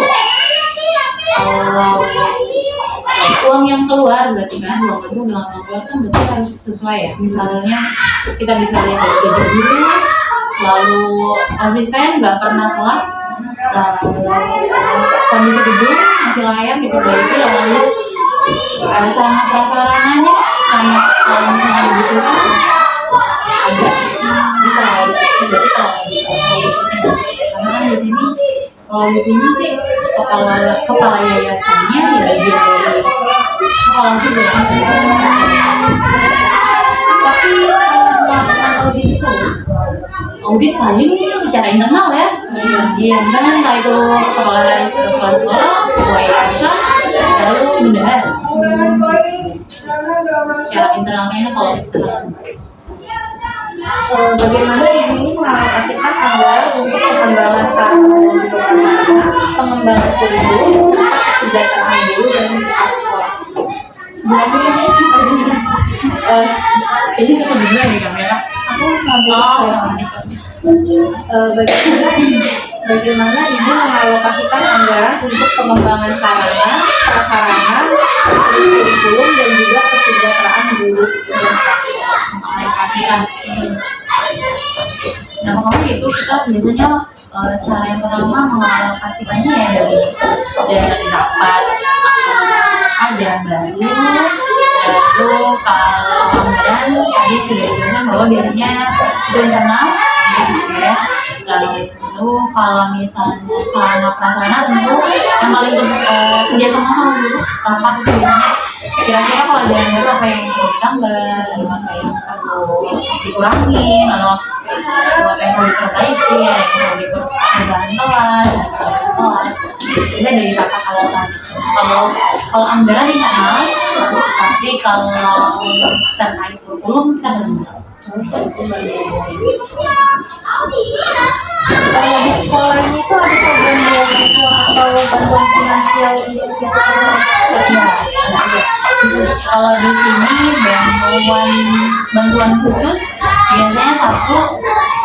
uang yang keluar berarti kan uang masuk dengan uang keluar kan berarti harus sesuai ya. Misalnya kita bisa lihat dari gaji guru, lalu asisten nggak pernah telat, kondisi gedung masih layak diperbaiki, lalu sarana prasarananya sama kalau misalnya dibutuhkan ada, berarti karena kan di sini kalau di sini sih kepala yayasannya ya bagian dari sekolah juga. Tapi melakukan audit itu Audit paling secara internal ya. Iya, misalnya entah itu kepala sekolah, ketua yayasan, lalu bendahara. Secara internal kayaknya kalau eksternal. Bagaimana ibu ini mengalokasikan anggaran untuk pengembangan sarana dan juga prasarana, pengembangan kurikulum, serta kesejahteraan guru dan staf sekolah. Jadi kita bisa nih kamera. Aku Bagaimana ibu mengalokasikan anggaran untuk pengembangan sarana, prasarana, kurikulum dan juga kesejahteraan guru dan staf sekolah. Mengalokasikan. Nah, pokoknya itu kita biasanya cara yang pertama mengalokasikannya ya dari rapat ajaran baru. Lalu kalau anggaran tadi sudah dijelaskan bahwa biasanya itu internal gitu ya. Lalu kalau misalnya sarana prasarana tentu yang paling penting kerjasama sama guru rapat itu biasanya kira-kira kalau ajaran baru apa yang perlu ditambah, lalu apa yang perlu dikurangin, lalu apa yang perlu diperbaiki, ya, yang perlu diperbaikan kelas, kita dari rapat awal tadi. Kalau anggaran internal, tapi kalau terkait kurikulum kita berbicara. Di sekolah ini tuh ada program beasiswa atau bantuan finansial untuk siswa Ada. Khusus kalau di sini bantuan khusus biasanya satu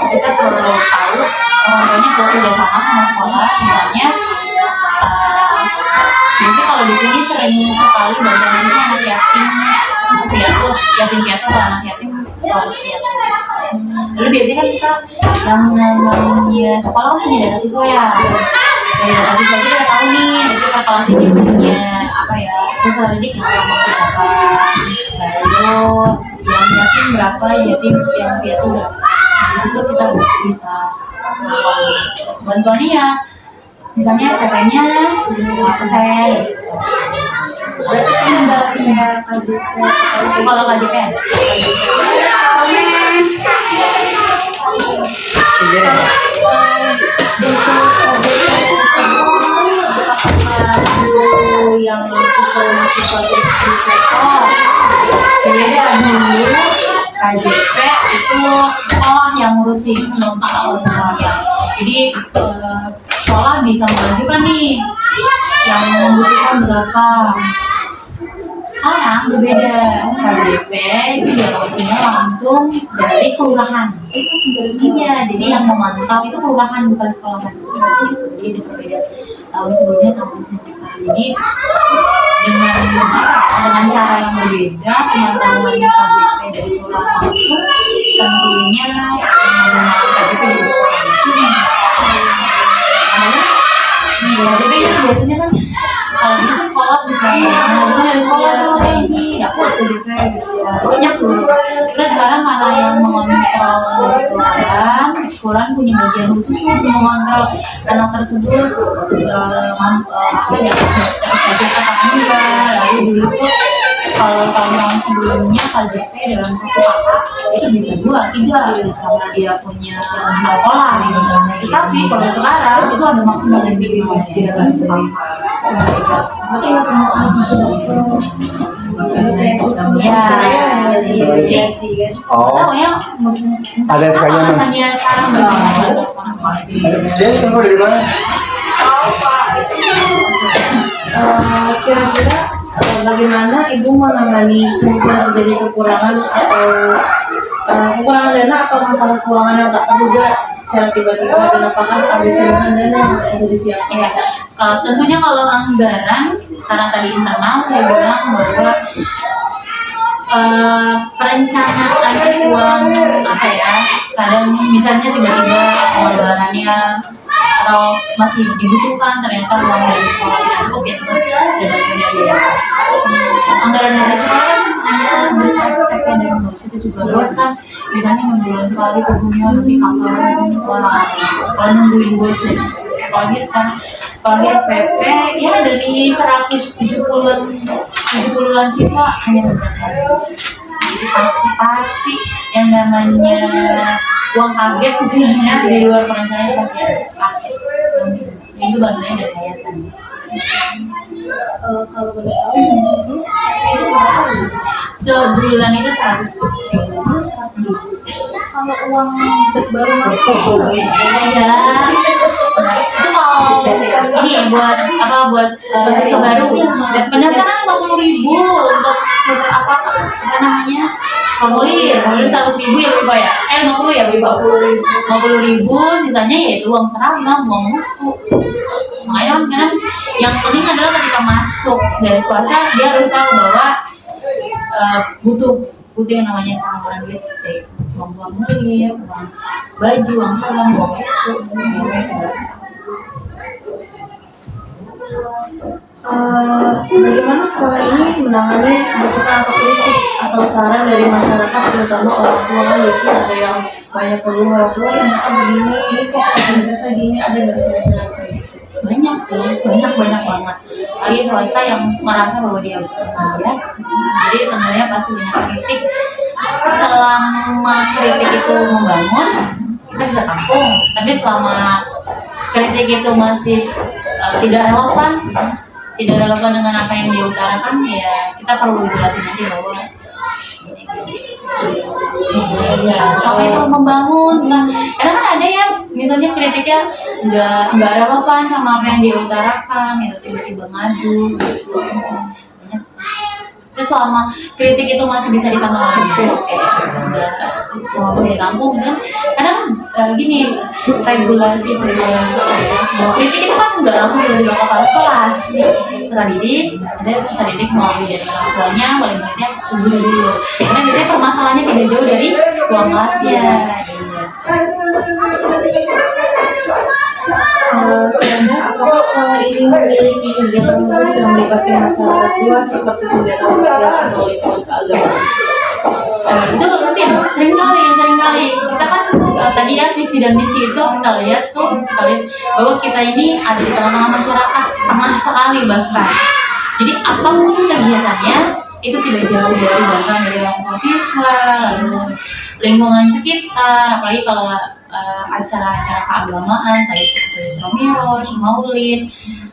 kita perlu tahu orang tuanya kalau kerjasama sama sekolah misalnya biasanya kalau di sini sering sekali bantuan khususnya anak yatim piatu atau anak yatim lalu biasanya kan kita yang namanya sekolah kan punya data siswa ya dari data siswa kita tahu nih jadi kalkulasi punya apa ya dasar didik yang mau berapa lalu yang yatim berapa yang piatu berapa itu kita bisa bantuannya ya misalnya SPP-nya 5%. Berarti sih anggarannya KJP. Kalau KJP guru yang masuk ke mahasiswa terus di beda dulu KJP itu sekolah yang ngurusin belum tahu semuanya jadi sekolah bisa mengajukan nih yang membutuhkan berapa sekarang berbeda KJP itu dialokasinya langsung dari kelurahan iya jadi yang memantau itu kelurahan bukan sekolahan jadi berbeda tahun sebelumnya tahun sekarang jadi dengan cara yang berbeda pemantauan KJP dari kelurahan langsung tentunya menggunakan KJP di kelurahan KJP itu biasanya kan kalau gitu sekolah bisa mengajukan dari sekolah tuh ini dapat KJP gitu ya banyak tuh terus sekarang karena yang mengontrol kelurahan punya bagian khusus tuh untuk mengontrol anak tersebut apa ya KJP apa enggak lalu dulu tuh kalau tahun-tahun sebelumnya KJP dalam satu kakak itu bisa 2-3 sama dia punya sekolah gitu. Tapi kalau sekarang itu ada maksimal limit di dalam Berarti nggak semua anak sudah ya sih kan. Tahu ya Ada sekalian, Mas. hanya sekarang bagaimana Dia tunggu dari mana? kira-kira bagaimana ibu menangani kemungkinan terjadi kekurangan atau kekurangan dana atau masalah keuangan yang tak terduga secara tiba-tiba dan apakah ada cadangan dana yang sudah disiapkan? ya tentunya kalau anggaran karena tadi internal saya bilang bahwa perencanaan uang apa ya kadang misalnya tiba-tiba anggarannya atau masih dibutuhkan ternyata uang dari sekolah tidak cukup ya itu dan dari yayasan anggaran dari sekolah kan hanya berupa SPP dan BOS itu juga BOS kan misalnya 6 bulan sekali punya nanti kakak kalau nungguin BOS dan SPP apalagi SPP ya dari 170-an siswa hanya beberapa jadi pasti yang namanya uang kaget istilahnya di luar perencanaan pasti itu bantuannya dari yayasan Kalau boleh tahu sih SPP itu berapa? sebulan itu 100 Oh, kalau uang baru masuk. Ya, itu kalau ini buat siswa baru. Pendaftaran 50.000 untuk apa namanya formulir 100.000 ya Bu ya. 50 ya Bu. 50.000 sisanya yaitu uang seragam, uang buku. Makanya kan yang penting adalah ketika masuk dari swasta dia harus tahu bahwa butuh yang namanya pengeluaran duit, uang formulir, uang baju, uang seragam, uang buku, uang segala macam. Bagaimana sekolah ini menangani masukan atau kritik atau saran dari masyarakat, terutama orang tua? Kan biasanya ada yang banyak keluh orang tua yang begini, ini kok fasilitasnya gini, ada nggak kira-kira kayak gitu? Banyak sih, banyak banget. Lagi swasta yang merasa bahwa dia berbayar, jadi tentunya pasti banyak kritik. Selama kritik itu membangun, kita bisa tampung. Tapi selama kritik itu masih tidak relevan dengan apa yang dia utarakan, ya kita perlu jelasin aja bahwa selama itu membangun. Karena kan ada ya, misalnya kritiknya nggak relevan sama apa yang dia utarakan, itu tiba-tiba ngadu gitu. Banyak. Terus selama kritik itu masih bisa ditampung, selama bisa ditampung kan. Karena gini, regulasi sebuah kritik itu kan nggak langsung tiba-tiba ke kepala sekolah. Setelah didik, ada peserta didik melalui dari orang tuanya, paling banyak guru dulu. Karena biasanya permasalahannya tidak jauh dari ruang kelasnya. Karena apakah sekolah ini memiliki kegiatan khusus yang melibatkan masyarakat luas seperti kegiatan sosial atau lingkungan keagamaan? Itu rutin, sering kali kita kan tadi ya visi dan misi itu kita lihat bahwa kita ini ada di tengah-tengah masyarakat, pernah sekali bahkan. Jadi apapun kegiatannya itu tidak jauh dari bahkan dari orang tua siswa, lalu lingkungan sekitar, apalagi kalau acara-acara keagamaan tadi seperti Romiroj, Maulid,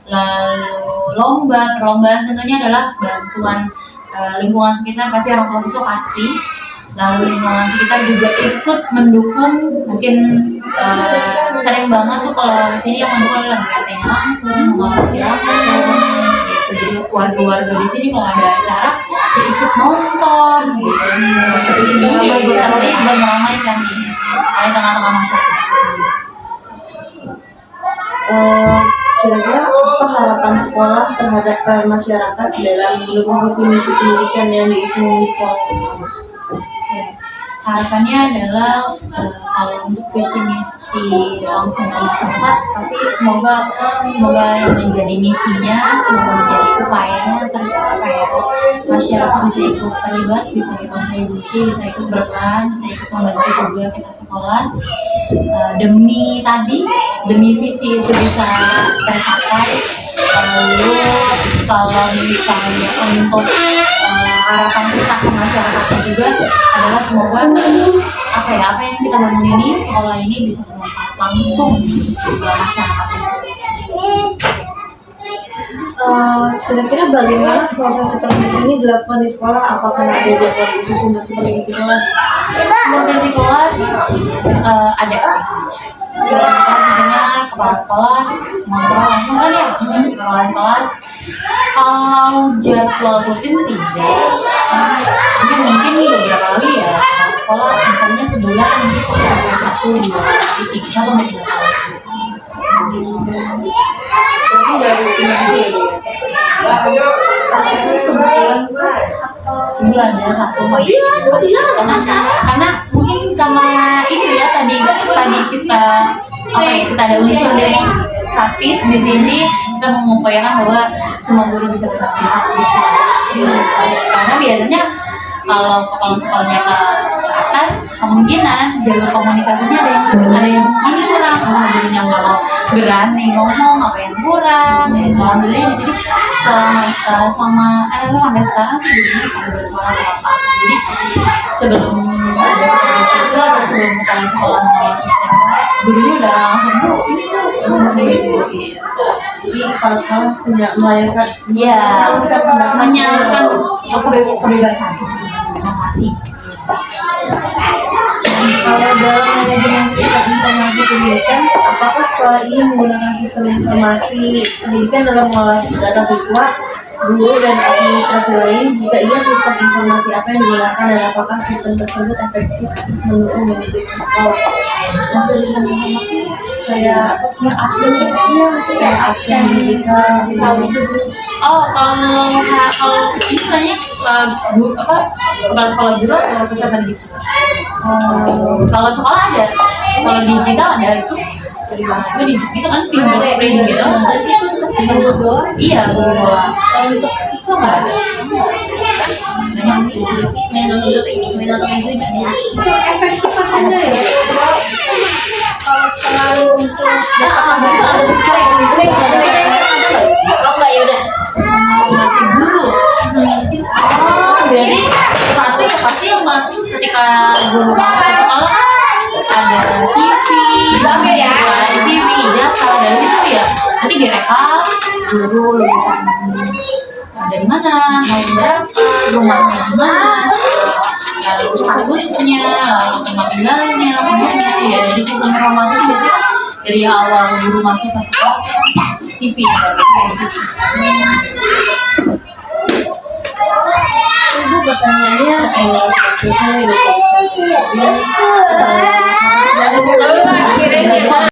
lalu perlombaan tentunya adalah bantuan lingkungan sekitar, pasti orang tua siswa pasti. Lalu lingkungan sekitar juga ikut mendukung, mungkin sering banget tuh kalau di sini yang mendukung adalah BRT-nya langsung, mengawasi langsung gitu. Jadi warga-warga di sini kalau ada acara ya ikut nonton gitu. Jadi ikut terlibat meramaikan di tengah-tengah masyarakat. Kira-kira apa harapan sekolah terhadap peran masyarakat dalam mendukung visi misi pendidikan yang diusung di sekolah ini? Harapannya adalah kalau untuk visi misi langsung ke masyarakat, pasti semoga yang menjadi misinya, semoga menjadi upayanya tercapai ya. Masyarakat bisa ikut terlibat, bisa ikut kontribusi, bisa ikut berperan, bisa ikut membantu juga kita sekolah demi visi itu bisa tercapai. Lalu kalau misalnya untuk harapan kita ke masyarakatnya juga adalah semoga apa yang kita bangun ini, sekolah ini bisa bermanfaat langsung ke masyarakat tersebut. Kira-kira bagaimana proses seperti ini dilakukan di sekolah? Apakah ada jadwal khusus untuk seperti isi kelas? Supervisi kelas ada. Biasanya kepala sekolah ngobrol langsung kan ya, kepala kelas. Kalau jadwal rutin tidak, tapi mungkin nih beberapa kali ya kepala sekolah misalnya sebulan satu dua kali, 3 sampai 3 kali. Itu dari rutin gitu ya. Sebulan ya satu kali. Karena mungkin karena itu ya tadi kita kita ada unsur dari praktis di sini, kita mengupayakan bahwa semua guru bisa beraktivitas. Karena biasanya kalau kepala sekolahnya ke atas, kemungkinan jalur komunikasinya ada yang ini kurang, gurunya nggak mau berani ngomong apa yang kurang. Alhamdulillah di sini selama sampai sekarang sih gurunya sampai bersuara apa. Jadi sebelum ada sekolah itu atau sebelum kepala sekolah mulai sistem kelas, gurunya udah langsung ini tuh gitu. Jadi kepala sekolah tidak melayangkan menyalurkan kebebasan masih. Kalau dalam manajemen sistem informasi pendidikan, apakah sekolah ini menggunakan sistem informasi pendidikan dalam mengolah data siswa, guru, dan administrasi lain? Jika iya, sistem informasi apa yang digunakan dan apakah sistem tersebut efektif untuk mendukung manajemen sekolah? Maksudnya sistem informasi Kayak absen iya, kayak absen digital gitu. oh kalau ini sebenarnya kepala sekolah guru atau peserta didik? Kalau sekolah ada, kalau digital ada itu dari mana? Itu gitu kan fingerprint gitu. Berarti itu untuk guru doang. Iya, guru doang. Kalau untuk siswa nggak ada. Main atau itu Itu efektif apa enggak ya? Kalau selalu untuk ada di sini. Oh enggak, ya udah. Masih guru. Oh, berarti satu ya pasti yang ketika guru masuk ke sekolah ada CV, ada CV, ijazah dari situ ya. Nanti direkap guru lulusan dari mana, mau berapa, rumahnya di mana, lalu statusnya, lalu tempat tinggalnya, semuanya ya. Jadi sistem informasi itu biasanya dari awal guru masuk ke sekolah CV Ibu pertanyaannya selesai